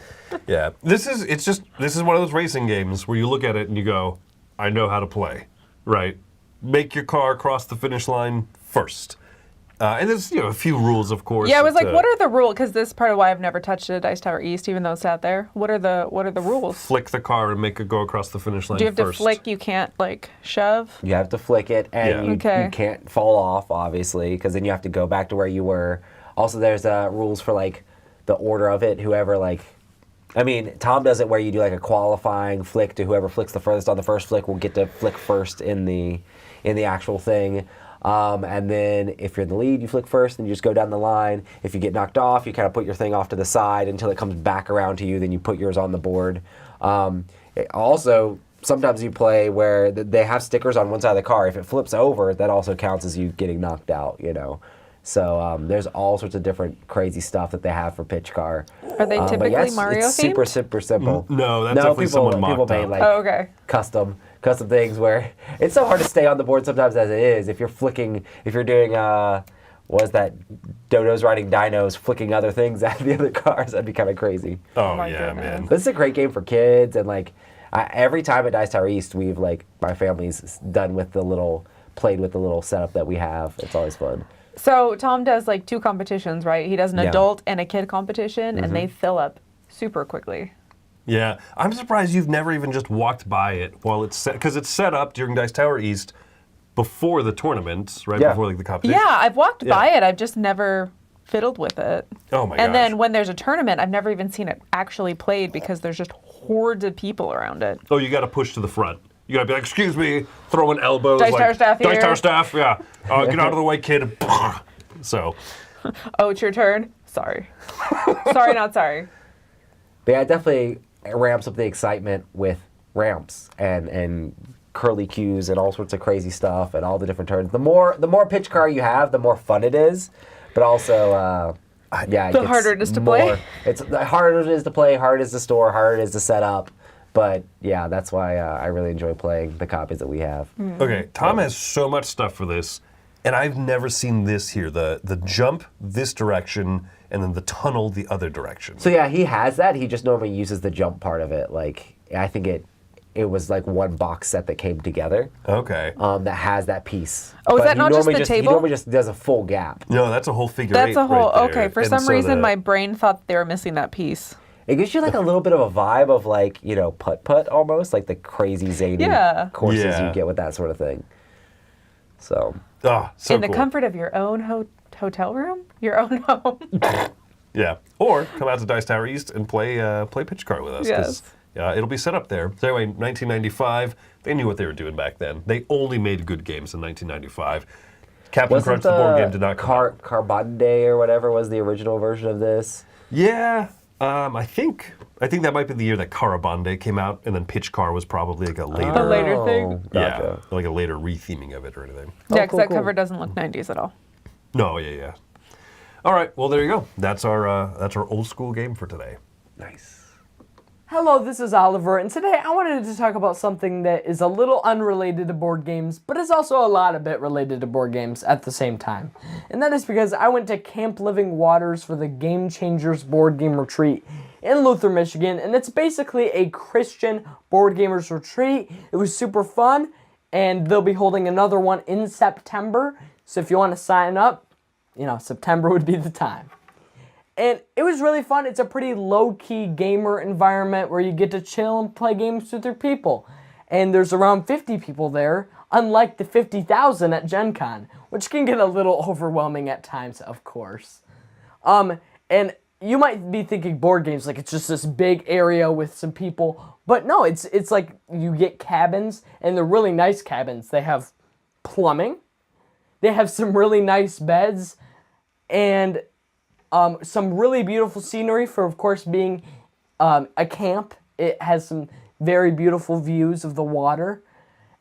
Yeah, this is one of those racing games where you look at it and you go, I know how to play, right? Make your car cross the finish line first. And there's a few rules, of course. Yeah, I was like, to what are the rules? Because this is part of why I've never touched a Dice Tower East, even though it's out there. What are the rules? flick the car and make it go across the finish line Do you have to first. flick? You can't like shove. You have to flick it, and Yeah. you Okay. can't fall off, obviously, because then you have to go back to where you were. Also, there's rules for like the order of it. Whoever like, I mean, Tom does it where you do like a qualifying flick to whoever flicks the furthest on the first flick will get to flick first in the actual thing. And then if you're in the lead, you flick first, and you just go down the line. If you get knocked off, you kind of put your thing off to the side until it comes back around to you. Then you put yours on the board. Also, sometimes you play where they have stickers on one side of the car. If it flips over, that also counts as you getting knocked out, So there's all sorts of different crazy stuff that they have for Pitchcar. Are they But typically yeah, it's Mario super, themed? super simple. No, that's definitely someone people mocked made up. like Oh, okay. custom things where it's so hard to stay on the board sometimes as it is. If you're doing what is that? Dodos riding dinos, flicking other things at the other cars, that'd be kind of crazy. Oh, my yeah, goodness. man. This is a great game for kids, and like every time at Dice Tower East, we've like my family's played with the little setup that we have. It's always fun. So Tom does like 2 competitions, right? He does an Yeah. adult and a kid competition, and they fill up super quickly. Yeah, I'm surprised you've never even just walked by it while it's set, because it's set up during Dice Tower East before the tournaments, right? Yeah. Before like the competition. Yeah, I've walked Yeah. by it. I've just never fiddled with it. Oh my And gosh. then when there's a tournament, I've never even seen it actually played because there's just hordes of people around it. Oh, you got to push to the front. You got to be like, excuse me, throwing elbows. Dice like, Tower staff Dice here." Tower staff, yeah. Get out of the way, kid. So, Oh, it's your turn? Sorry. Sorry, not sorry. But yeah, it definitely ramps up the excitement with ramps and curly cues and all sorts of crazy stuff and all the different turns. The more Pitchcar you have, the more fun it is. But also, yeah, it The gets harder it is to more- play. It's the harder it is to play, harder it is to store, harder it is to set up. But yeah, that's why I really enjoy playing the copies that we have. okay, Tom has so much stuff for this, and I've never seen this here. The jump this direction, and then the tunnel the other direction. So yeah, he has that. He just normally uses the jump part of it. Like I think it was like one box set that came together. Okay. That has that piece. Oh, is But that he not just normally the He table? normally just does a full gap. No, that's a whole figure That's eight a whole, right there. okay, for And some so reason the- my brain thought they were missing that piece. It gives you like a little bit of a vibe of like, putt-putt almost, like the crazy zany Yeah. courses Yeah. you get with that sort of thing. So, Ah, so In the cool. comfort of your own hotel room? Your own home? Yeah. Or come out to Dice Tower East and play Pitchcar with us. 'Cause, it'll be set up there. So anyway, 1995, they knew what they were doing back then. They only made good games in 1995. Captain wasn't Crunch, the board game, did not come out. Carbonde or whatever was the original version of this? Yeah. I think that might be the year that Carabande came out, and then Pitchcar was probably like a later, A later thing? Gotcha. yeah, like a later retheming of it or anything. Yeah, because that cool. cover doesn't look 90s at all. No, yeah. All right, well there you go. That's our old school game for today. Nice. Hello, this is Oliver, and today I wanted to talk about something that is a little unrelated to board games, but is also a bit related to board games at the same time. And that is because I went to Camp Living Waters for the Game Changers board game retreat in Luther, Michigan, and it's basically a Christian board gamers retreat. It was super fun, and they'll be holding another one in September, so if you want to sign up, September would be the time. And it was really fun. It's a pretty low-key gamer environment where you get to chill and play games with your people. And there's around 50 people there, unlike the 50,000 at Gen Con, which can get a little overwhelming at times, of course. And you might be thinking board games like it's just this big area with some people, but no, it's like you get cabins, and they're really nice cabins. They have plumbing, they have some really nice beds, and some really beautiful scenery for, of course, being a camp. It has some very beautiful views of the water.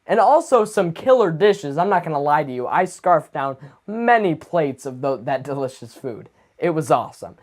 And also some killer dishes. I'm not going to lie to you. I scarfed down many plates of that delicious food. It was awesome.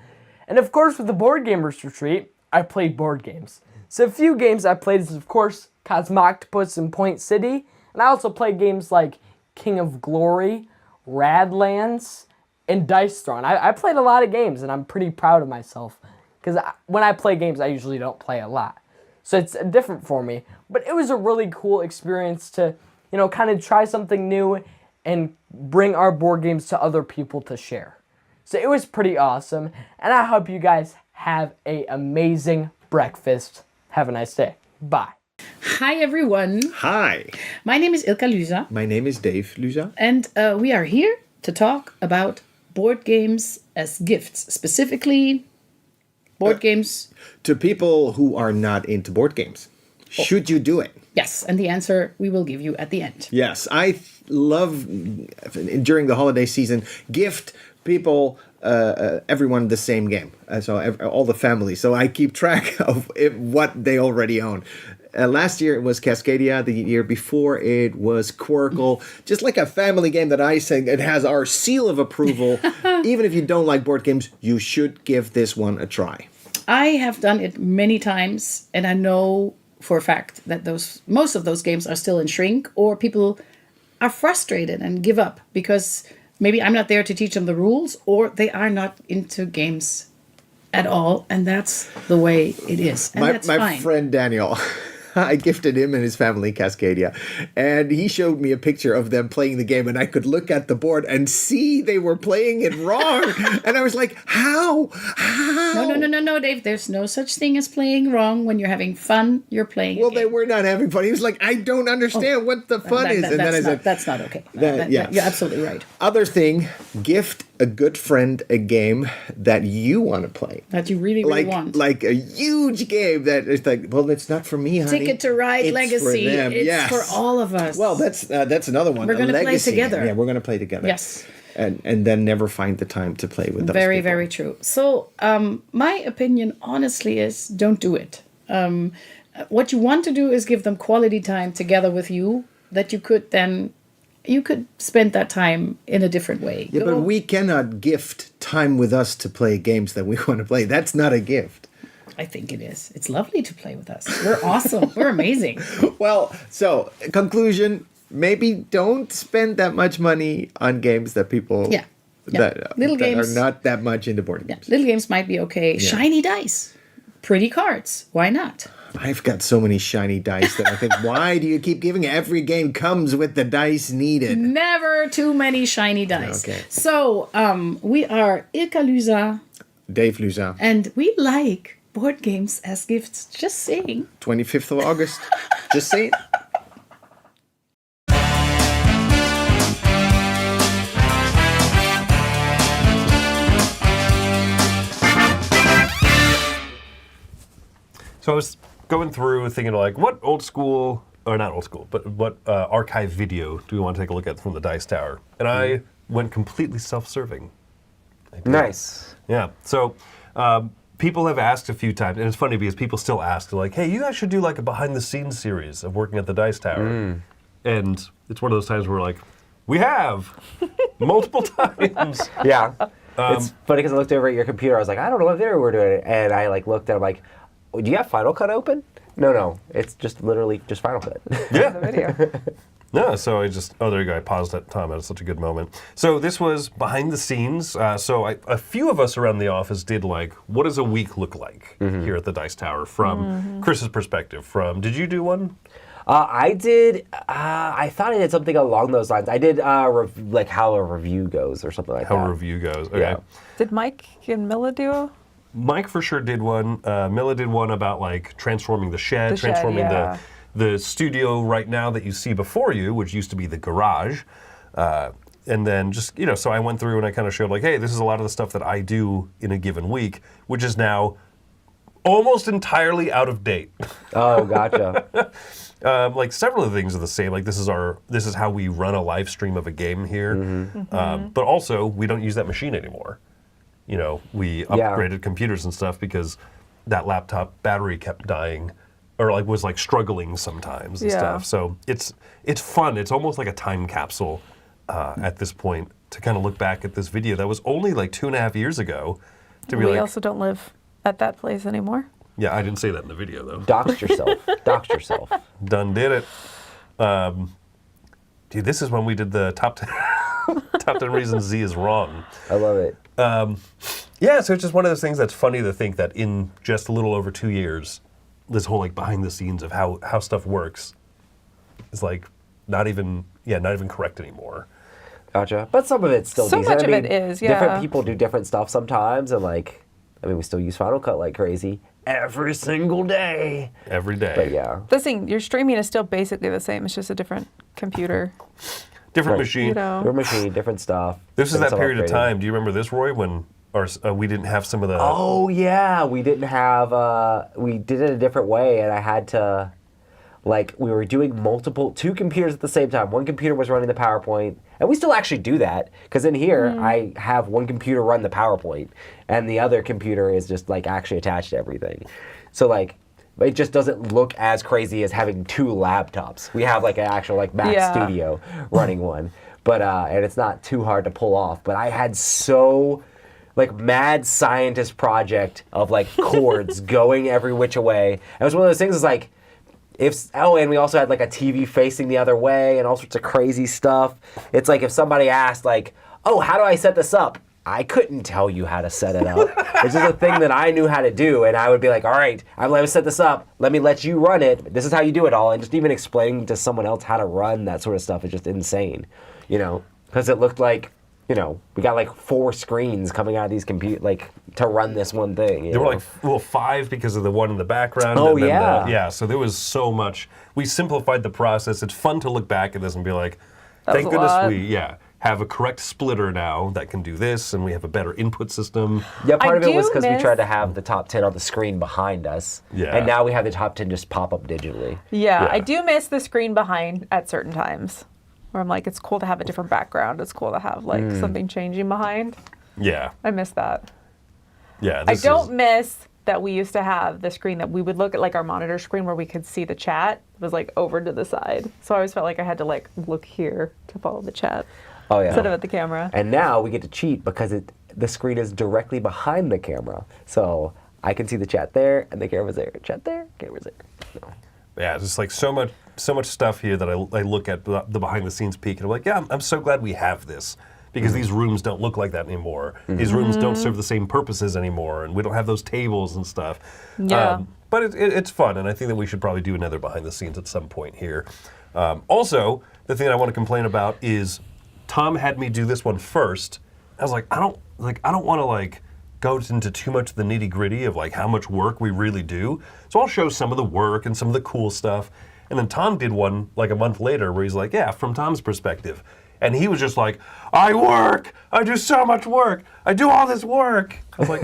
And of course, with the Board Gamers Retreat, I played board games. So a few games I played is, of course, Cosmoctopus and Point City. And I also played games like King of Glory, Radlands, and Dice Throne. I played a lot of games, and I'm pretty proud of myself. Because when I play games, I usually don't play a lot. So it's different for me. But it was a really cool experience to, kind of try something new and bring our board games to other people to share. So it was pretty awesome. And I hope you guys have an amazing breakfast. Have a nice day. Bye. Hi everyone. Hi, My name is Ilka Luza, my name is Dave Luza. and we are here to talk about board games as gifts, specifically board games. To people who are not into board games, should you do it? Yes, and the answer we will give you at the end. Yes, I love during the holiday season gift people everyone the same game. All the family. So I keep track of what they already own. Last year it was Cascadia. The year before it was Quirkle. Just like a family game that I say it has our seal of approval. Even if you don't like board games, you should give this one a try. I have done it many times, and I know for a fact that most of those games are still in shrink, or people are frustrated and give up because maybe I'm not there to teach them the rules, or they are not into games at all, and that's the way it is, and that's My fine. friend Daniel, I gifted him and his family Cascadia, and he showed me a picture of them playing the game, and I could look at the board and see they were playing it wrong, and I was like, how? No, Dave. There's no such thing as playing wrong. When you're having fun, you're playing. Well, they were not having fun. He was like, I don't understand what the fun is, and then I said, that's not okay. yeah. You're absolutely right. Other thing, gift a good friend a game that you want to play. That you really, really want. Like a huge game that is like, well, it's not for me, honey. Ticket to Ride It's Legacy. for them. It's Yes. for all of us. Well, that's another one. We're a gonna play legacy together. game. Yeah, we're going to play together. Yes. And then never find the time to play with those Very, people. very true. So, my opinion, honestly, is don't do it. What you want to do is give them quality time together with you that you could spend that time in a different way. Yeah, but we cannot gift time with us to play games that we want to play. That's not a gift. I think it is. It's lovely to play with us. We're awesome. We're amazing. Well, so conclusion, maybe don't spend that much money on games that people Little that games are not that much into board games. Little games might be okay. Shiny dice. Pretty cards. Why not? I've got so many shiny dice that I think, why do you keep giving every game comes with the dice needed? Never too many shiny dice. Okay. So, we are Ilka Luza, Dave Luzin, and we like board games as gifts. Just saying. 25th of August. Just saying. So I was going through thinking like, what old school, or not old school, but what archive video do we want to take a look at from the Dice Tower? And I went completely self-serving. Nice. Yeah. So people have asked a few times, and it's funny because people still ask, like, hey, you guys should do like a behind-the-scenes series of working at the Dice Tower. And it's one of those times where like, we have multiple times. Yeah. It's funny because I looked over at your computer. I was like, I don't know what video we're doing. And I like looked at it, I'm like, oh, do you have Final Cut open? No. It's just literally just Final Cut. Yeah. The video. No, so I just, there you go. I paused that time. That was such a good moment. So this was behind the scenes. A few of us around the office did like, what does a week look like here at the Dice Tower from Chris's perspective? Did you do one? I did. I thought I did something along those lines. I did like how a review goes or something like that. How a review goes. Okay. Yeah. Did Mike and Milla do? Mike for sure did one. Milla did one about like transforming the shed, The shed, transforming yeah. the studio right now that you see before you, which used to be the garage. And then just, so I went through and I kind of showed like, hey, this is a lot of the stuff that I do in a given week, which is now almost entirely out of date. Oh, gotcha. Like several of the things are the same. Like this is how we run a live stream of a game here. But also we don't use that machine anymore. We upgraded computers and stuff because that laptop battery kept dying, or like was like struggling sometimes and stuff. So it's fun. It's almost like a time capsule at this point to kind of look back at this video that was only like 2.5 years ago. We also don't live at that place anymore. Yeah, I didn't say that in the video though. Doxed yourself. Doxed yourself. Done did it. Dude, this is when we did the top 10 reasons Z is wrong. I love it. Yeah, so it's just one of those things that's funny to think that in just a little over 2 years, this whole like behind the scenes of how stuff works is like not even correct anymore. Gotcha. But some of it's still So decent. much of it is, yeah. Different people do different stuff sometimes, and we still use Final Cut like crazy every single day. Every day. But yeah. The thing, your streaming is still basically the same. It's just a different computer. Different Right. machine. Different machine, different stuff. This is and that some period of upgrading. time. Do you remember this, Roy, when we didn't have some of the... Oh, yeah. We didn't have... we did it a different way, and I had to... we were doing two computers at the same time. One computer was running the PowerPoint, and we still actually do that, because in here, I have one computer run the PowerPoint, and the other computer is just, actually attached to everything. So, it just doesn't look as crazy as having two laptops. We have, an actual, Mac Studio running one. But, and it's not too hard to pull off. But I had mad scientist project of, cords going every which way. And it was one of those things, and we also had a TV facing the other way and all sorts of crazy stuff. It's if somebody asked oh, how do I set this up? I couldn't tell you how to set it up. It's just a thing that I knew how to do, and I would be like, all right, I'm going to set this up. Let me let you run it. This is how you do it all. And just even explaining to someone else how to run that sort of stuff is just insane, you know, because it looked like, you know, we got like 4 screens coming out of these like to run this one thing. There were like 5 because of the one in the background. Oh, and then yeah. Yeah, so there was so much. We simplified the process. It's fun to look back at this and be like, thank goodness we have a correct splitter now that can do this, and we have a better input system. Yeah, part of it was because we tried to have the top 10 on the screen behind us. Yeah. And now we have the top 10 just pop up digitally. Yeah, I do miss the screen behind at certain times. Where I'm like, it's cool to have a different background. It's cool to have like something changing behind. Yeah. I miss that. Yeah. I don't miss that we used to have the screen that we would look at, like our monitor screen where we could see the chat. It was like over to the side. So I always felt like I had to like look here to follow the chat. Oh, yeah. Instead of at the camera. And now we get to cheat because the screen is directly behind the camera. So I can see the chat there and the camera's there. Chat there, camera's there. So. Yeah, just like so much stuff here that I look at the behind the scenes peek and I'm like, yeah, I'm so glad we have this because these rooms don't look like that anymore. These rooms don't serve the same purposes anymore, and we don't have those tables and stuff. Yeah. But it's fun, and I think that we should probably do another behind the scenes at some point here. Also, the thing I want to complain about is Tom had me do this one first. I was like, I don't want to like go into too much of the nitty gritty of like how much work we really do. So I'll show some of the work and some of the cool stuff. And then Tom did one like a month later where he's like, yeah, from Tom's perspective. And he was just like, I work, I do so much work, I do all this work. I was like,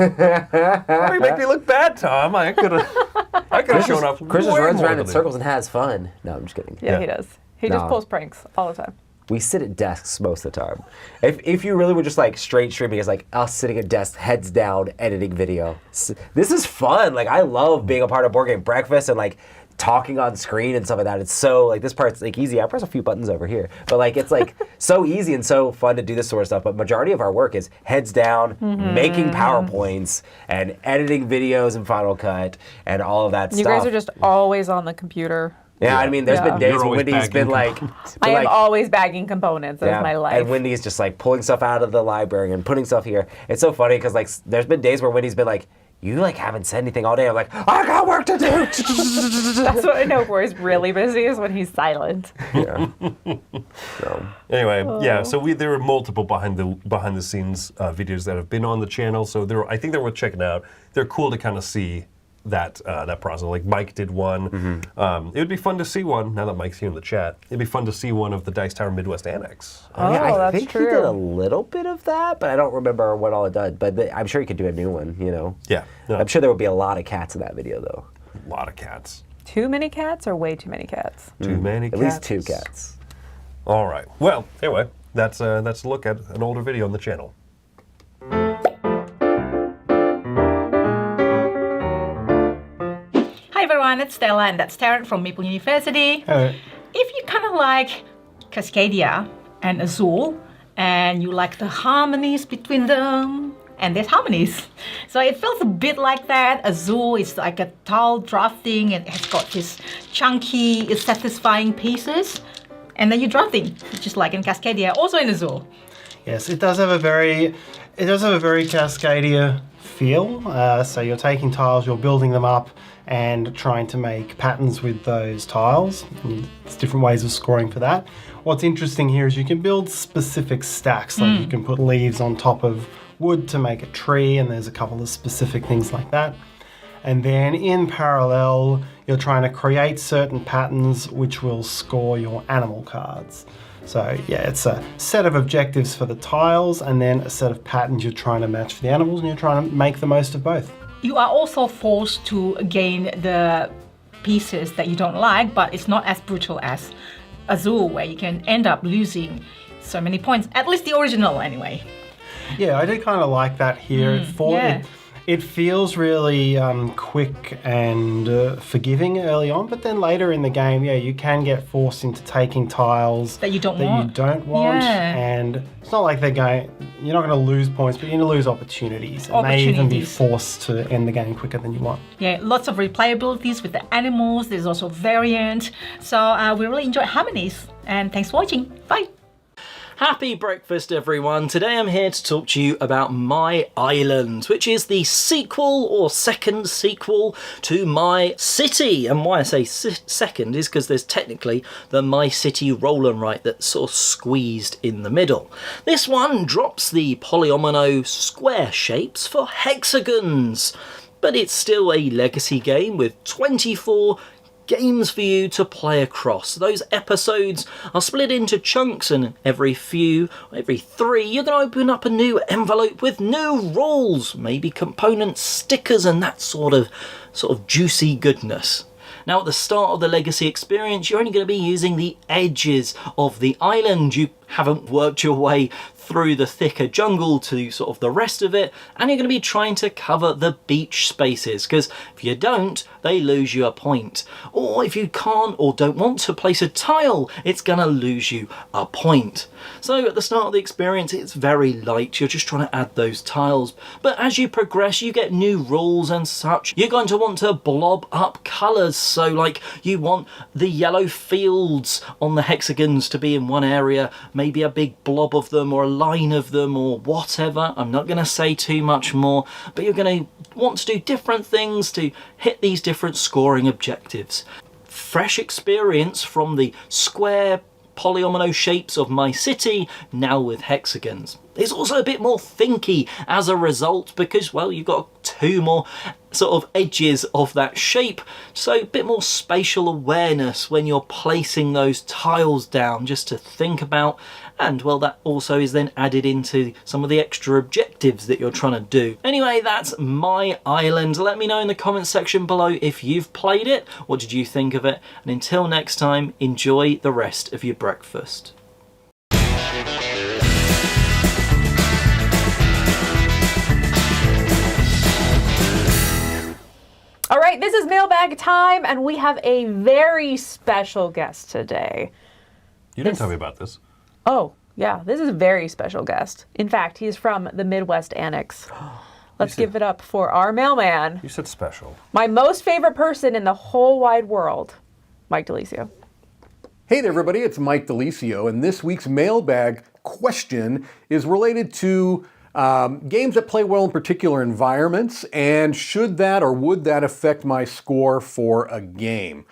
why you make me look bad, Tom? I could have shown up. Chris just way runs more around in than circles and has fun. No, I'm just kidding. Yeah, he does. He just pulls pranks all the time. We sit at desks most of the time. If you really were just like straight streaming, it's like us sitting at desks, heads down, editing video. This is fun. Like I love being a part of Board Game Breakfast and like talking on screen and stuff like that. It's so like this part's like easy. I press a few buttons over here, but like it's like so easy and so fun to do this sort of stuff. But majority of our work is heads down, making PowerPoints and editing videos in Final Cut and all of that stuff. You guys are just always on the computer. Yeah, I mean, there's been days when Wendy's been like... I am always bagging components. That's my life. And Wendy's just like pulling stuff out of the library and putting stuff here. It's so funny because like there's been days where Wendy's been like, you like haven't said anything all day. I'm like, I got work to do. That's what I know where he's really busy is when he's silent. Yeah. So. Anyway, yeah. So there were multiple behind the scenes videos that have been on the channel. So I think they're worth checking out. They're cool to kind of see that process. Like Mike did one. It would be fun to see one, now that Mike's here in the chat, it'd be fun to see one of the Dice Tower Midwest Annex. Yeah, I that's think true. he did a little bit of that, but I don't remember what all it did. But I'm sure he could do a new one, you know? Yeah. No, I'm sure there would be a lot of cats in that video, though. a lot of cats. Too many cats or way too many cats? Too many At cats. least 2 cats. All right. Well, anyway, that's a look at an older video on the channel. Hi everyone, it's Stella and that's Taryn from Maple University. Hello. If you kind of like Cascadia and Azul and you like the harmonies between them, and there's harmonies. So it feels a bit like that. Azul is like a tile drafting and it has got this chunky, satisfying pieces. And then you're drafting, just like in Cascadia, also in Azul. Yes, it does have a very Cascadia feel. So you're taking tiles, you're building them up and trying to make patterns with those tiles. And there's different ways of scoring for that. What's interesting here is you can build specific stacks, like you can put leaves on top of wood to make a tree, and there's a couple of specific things like that. And then in parallel, you're trying to create certain patterns which will score your animal cards. So yeah, it's a set of objectives for the tiles and then a set of patterns you're trying to match for the animals, and you're trying to make the most of both. You are also forced to gain the pieces that you don't like, but it's not as brutal as Azul, where you can end up losing so many points, at least the original anyway. Yeah, I do kind of like that here. It feels really quick and forgiving early on, but then later in the game, yeah, you can get forced into taking tiles that you don't want. And it's not like you're not going to lose points, but you're going to lose opportunities. And may even be forced to end the game quicker than you want. Yeah, lots of replayabilities with the animals. There's also variant. So we really enjoy harmonies. And thanks for watching. Bye. Happy breakfast, everyone. Today I'm here to talk to you about My Island, which is the sequel or second sequel to My City. And why I say second is because there's technically the My City roll and write that's sort of squeezed in the middle. This one drops the polyomino square shapes for hexagons, but it's still a legacy game with 24 games for you to play across. Those episodes are split into chunks, and every 3 you're going to open up a new envelope with new rules, maybe components, stickers, and that sort of juicy goodness. Now, at the start of the legacy experience, you're only going to be using the edges of the island. You haven't worked your way through the thicker jungle to sort of the rest of it, and you're going to be trying to cover the beach spaces, because if you don't, they lose you a point. Or if you can't or don't want to place a tile, it's going to lose you a point. So at the start of the experience, it's very light. You're just trying to add those tiles. But as you progress, you get new rules and such. You're going to want to blob up colours. So like you want the yellow fields on the hexagons to be in one area, maybe a big blob of them or a line of them or whatever. I'm not going to say too much more, but you're going to want to do different things to hit these different scoring objectives. Fresh experience from the square polyomino shapes of My City, now with hexagons. It's also a bit more thinky as a result because, well, you've got 2 more sort of edges of that shape, so a bit more spatial awareness when you're placing those tiles down just to think about, and well, that also is then added into some of the extra objectives that you're trying to do. Anyway, that's My Island. Let me know in the comments section below if you've played it, what did you think of it, and until next time, enjoy the rest of your breakfast. All right, this is Mailbag time, and we have a very special guest today. You didn't tell me about this. Oh, yeah, this is a very special guest. In fact, he's from the Midwest Annex. Let's give it up for our mailman. You said special. My most favorite person in the whole wide world, Mike DeLisio. Hey there, everybody, it's Mike DeLisio, and this week's Mailbag question is related to games that play well in particular environments, and should that or would that affect my score for a game?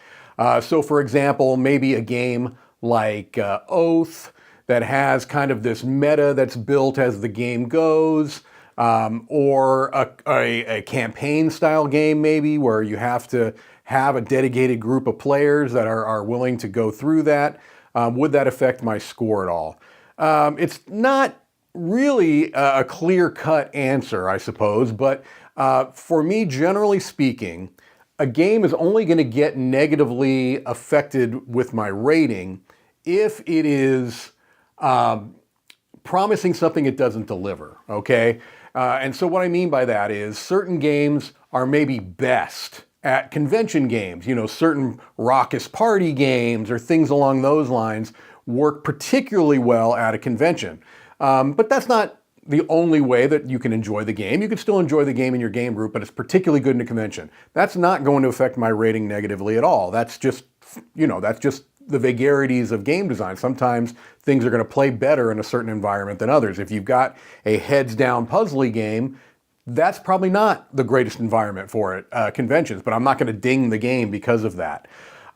So for example, maybe a game like Oath that has kind of this meta that's built as the game goes, or a campaign style game maybe where you have to have a dedicated group of players that are willing to go through that. Would that affect my score at all? It's not really a clear-cut answer, I suppose, but for me, generally speaking, a game is only going to get negatively affected with my rating if it is promising something it doesn't deliver, okay? And so what I mean by that is certain games are maybe best at convention games. You know, certain raucous party games or things along those lines work particularly well at a convention. But that's not the only way that you can enjoy the game. You can still enjoy the game in your game group, but it's particularly good in a convention. That's not going to affect my rating negatively at all. That's just, that's just the vagaries of game design. Sometimes things are going to play better in a certain environment than others. If you've got a heads-down puzzly game, that's probably not the greatest environment for it, conventions, but I'm not going to ding the game because of that.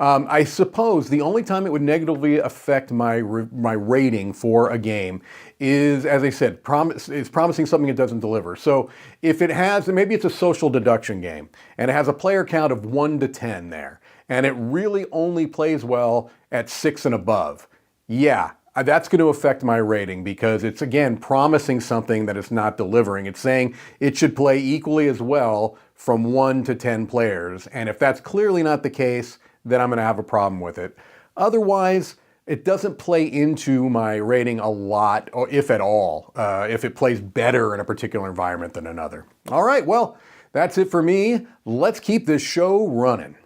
I suppose the only time it would negatively affect my rating for a game is, as I said, it's promising something it doesn't deliver. So if it has, maybe it's a social deduction game, and it has a player count of 1 to 10 there, and it really only plays well at 6 and above. Yeah, that's going to affect my rating because it's, again, promising something that it's not delivering. It's saying it should play equally as well from 1 to 10 players, and if that's clearly not the case, then I'm going to have a problem with it. Otherwise, it doesn't play into my rating a lot, or if at all, if it plays better in a particular environment than another. All right, well, that's it for me. Let's keep this show running.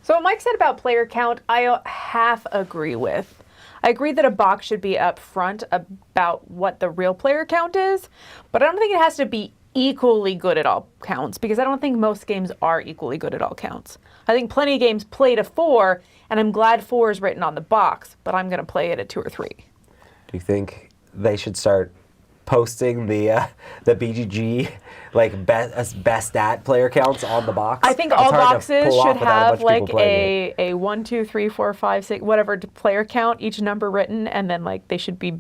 So what Mike said about player count, I half agree with. I agree that a box should be up front about what the real player count is, but I don't think it has to be equally good at all counts, because I don't think most games are equally good at all counts. I think plenty of games play to 4, and I'm glad 4 is written on the box, but I'm going to play it at 2 or 3. Do you think they should start posting the BGG like best at player counts on the box? I think all boxes should have like a 1, 2, 3, 4, 5, 6, whatever player count, each number written, and then like they should be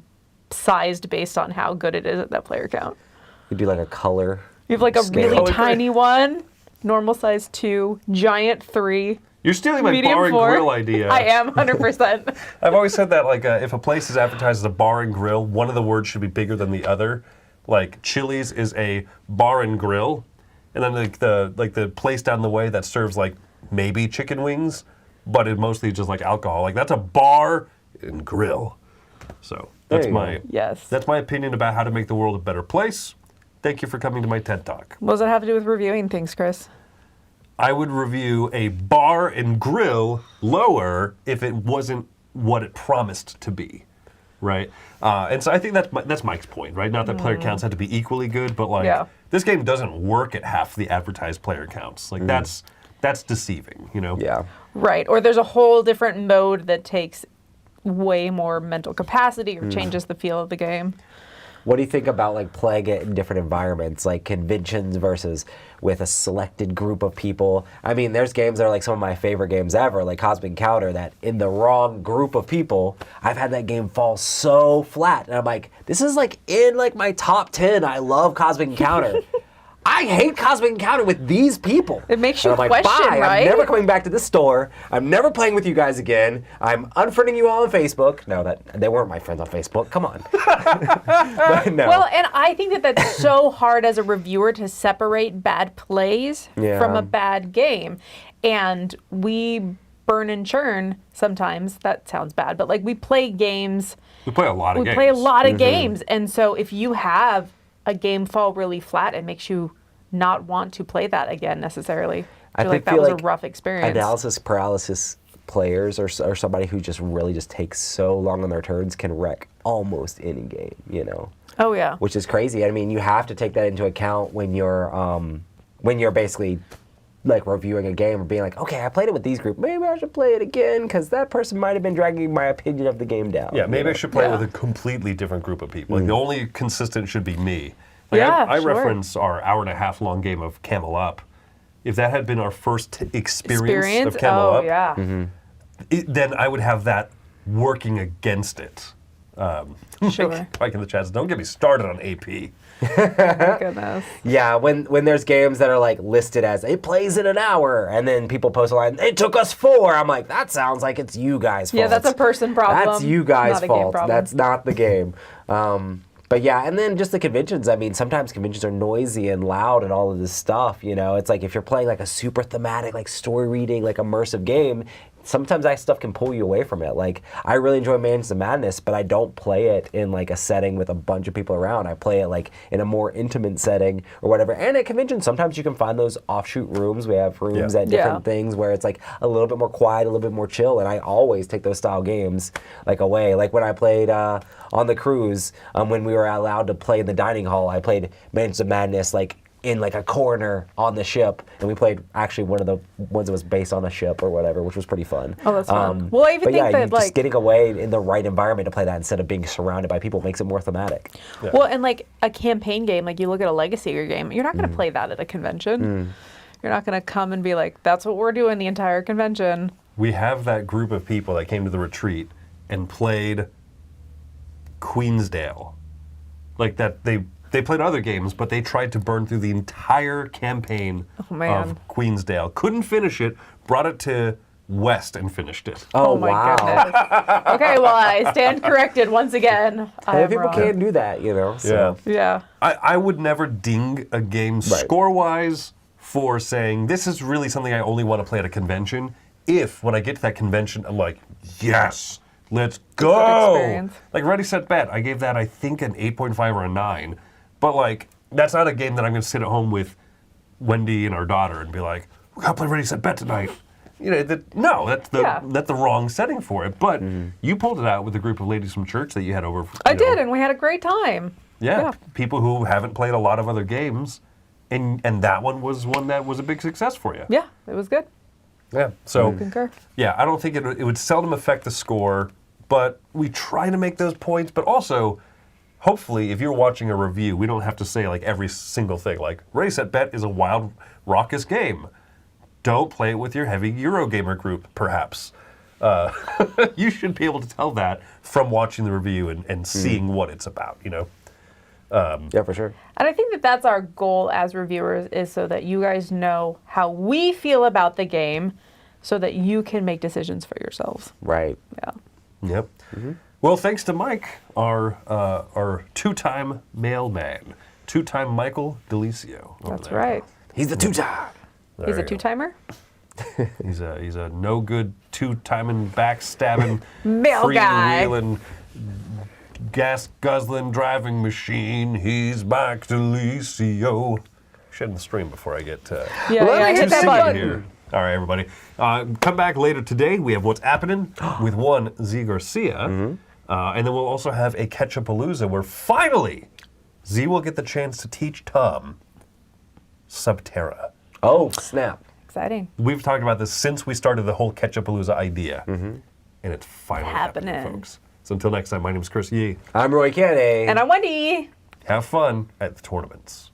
sized based on how good it is at that player count. You do like a color. You have like a scale. really tiny 1, normal size 2, giant 3. You're stealing my medium bar and 4. grill idea. I am 100%. I've always said that, like, if a place is advertised as a bar and grill, one of the words should be bigger than the other. Like, Chili's is a bar and grill, and then the place down the way that serves like maybe chicken wings, but it mostly just like alcohol. Like, that's a bar and grill. So that's that's my opinion about how to make the world a better place. Thank you for coming to my TED Talk. What does that have to do with reviewing things, Chris? I would review a bar and grill lower if it wasn't what it promised to be, right? And so I think that's Mike's point, right? Not that player counts have to be equally good, but like this game doesn't work at half the advertised player counts. Like that's deceiving, you know? Yeah. Right. Or there's a whole different mode that takes way more mental capacity or changes the feel of the game. What do you think about like playing it in different environments, like conventions versus with a selected group of people? I mean, there's games that are like some of my favorite games ever, like Cosmic Encounter, that in the wrong group of people, I've had that game fall so flat. And I'm like, this is like in like my top 10. I love Cosmic Encounter. I hate Cosmic Encounter with these people. It makes you and I'm question, like, bye, right? I'm never coming back to this store. I'm never playing with you guys again. I'm unfriending you all on Facebook. No, they weren't my friends on Facebook. Come on. But no. Well, and I think that's so hard as a reviewer to separate bad plays from a bad game. And we burn and churn sometimes. That sounds bad, but like we play games. We play a lot of games. We play a lot of games. And so if you have a game fall really flat, it makes you not want to play that again necessarily. I feel like that was a rough experience. Analysis paralysis players or somebody who just really just takes so long on their turns can wreck almost any game, you know? Oh, yeah. Which is crazy. I mean, you have to take that into account when you're basically like reviewing a game or being like, okay, I played it with these group. Maybe I should play it again because that person might have been dragging my opinion of the game down. Yeah, maybe I should play it with a completely different group of people. Like the only consistent should be me. Like I reference our hour-and-a-half long game of Camel Up. If that had been our first experience of Camel Up, then I would have that working against it. Sure. Mike in the chat says, don't get me started on AP. Oh, goodness. Yeah, when there's games that are like listed as it plays in an hour, and then people post a line, it took us 4. I'm like, that sounds like it's you guys' fault. Yeah, that's a person problem. That's you guys' not a fault. game problem. That's not the game. But yeah, and then just the conventions. I mean, sometimes conventions are noisy and loud and all of this stuff, you know? It's like if you're playing like a super thematic, like story reading, like immersive game, sometimes that stuff can pull you away from it. Like, I really enjoy Mansions of Madness, but I don't play it in like a setting with a bunch of people around. I play it like in a more intimate setting or whatever. And at conventions, sometimes you can find those offshoot rooms. We have rooms at different things where it's like a little bit more quiet, a little bit more chill. And I always take those style games like away. Like when I played on the cruise, when we were allowed to play in the dining hall, I played Mansions of Madness like in like a corner on the ship, and we played actually one of the ones that was based on a ship or whatever, which was pretty fun. Oh, that's fun. Well, I even think that just like getting away in the right environment to play that instead of being surrounded by people makes it more thematic. Yeah. Well, and like a campaign game, like you look at a Legacy game, you're not going to play that at a convention. You're not going to come and be like, that's what we're doing the entire convention. We have that group of people that came to the retreat and played Queensdale. Like that they played other games, but they tried to burn through the entire campaign of Queensdale. Couldn't finish it, brought it to West and finished it. Oh my goodness. Okay, well, I stand corrected once again. People can't do that, you know? So. Yeah. I would never ding a game score-wise for saying, this is really something I only want to play at a convention, if when I get to that convention, I'm like, yes, let's go! Like Ready, Set, Bet, I gave that, I think, an 8.5 or a 9. But like, that's not a game that I'm going to sit at home with Wendy and our daughter and be like, we got to play Ready, Set, Bet tonight. You know, that's the wrong setting for it. But you pulled it out with a group of ladies from church that you had over. I did, and we had a great time. Yeah, people who haven't played a lot of other games, and that one was a big success for you. Yeah, it was good. Yeah, so Concur. yeah, I don't think it would seldom affect the score, but we try to make those points. But also, hopefully, if you're watching a review, we don't have to say like every single thing. Like Ready Set Bet is a wild, raucous game. Don't play it with your heavy Eurogamer group, perhaps. You should be able to tell that from watching the review and seeing what it's about, you know? Yeah, for sure. And I think that that's our goal as reviewers, is so that you guys know how we feel about the game so that you can make decisions for yourselves. Right. Yeah. Yep. Well, thanks to Mike, our two-time mailman, two-time Michael Delicio. That's right. He's the two-time. He's a two-timer? He's a no good two-timing, backstabbing, Mail guy. freewheeling, gas guzzling driving machine. He's Mike Delicio. Shedding the stream before I get hit that button. here. All right, everybody. Come back later today. We have What's Happening with one Z Garcia, and then we'll also have a Ketchupalooza where finally Z will get the chance to teach Tom Subterra. Oh, snap. Exciting. We've talked about this since we started the whole Ketchupalooza idea, and it's finally happening, folks. So until next time, my name is Chris Yee. I'm Roy Canning. And I'm Wendy. Have fun at the tournaments.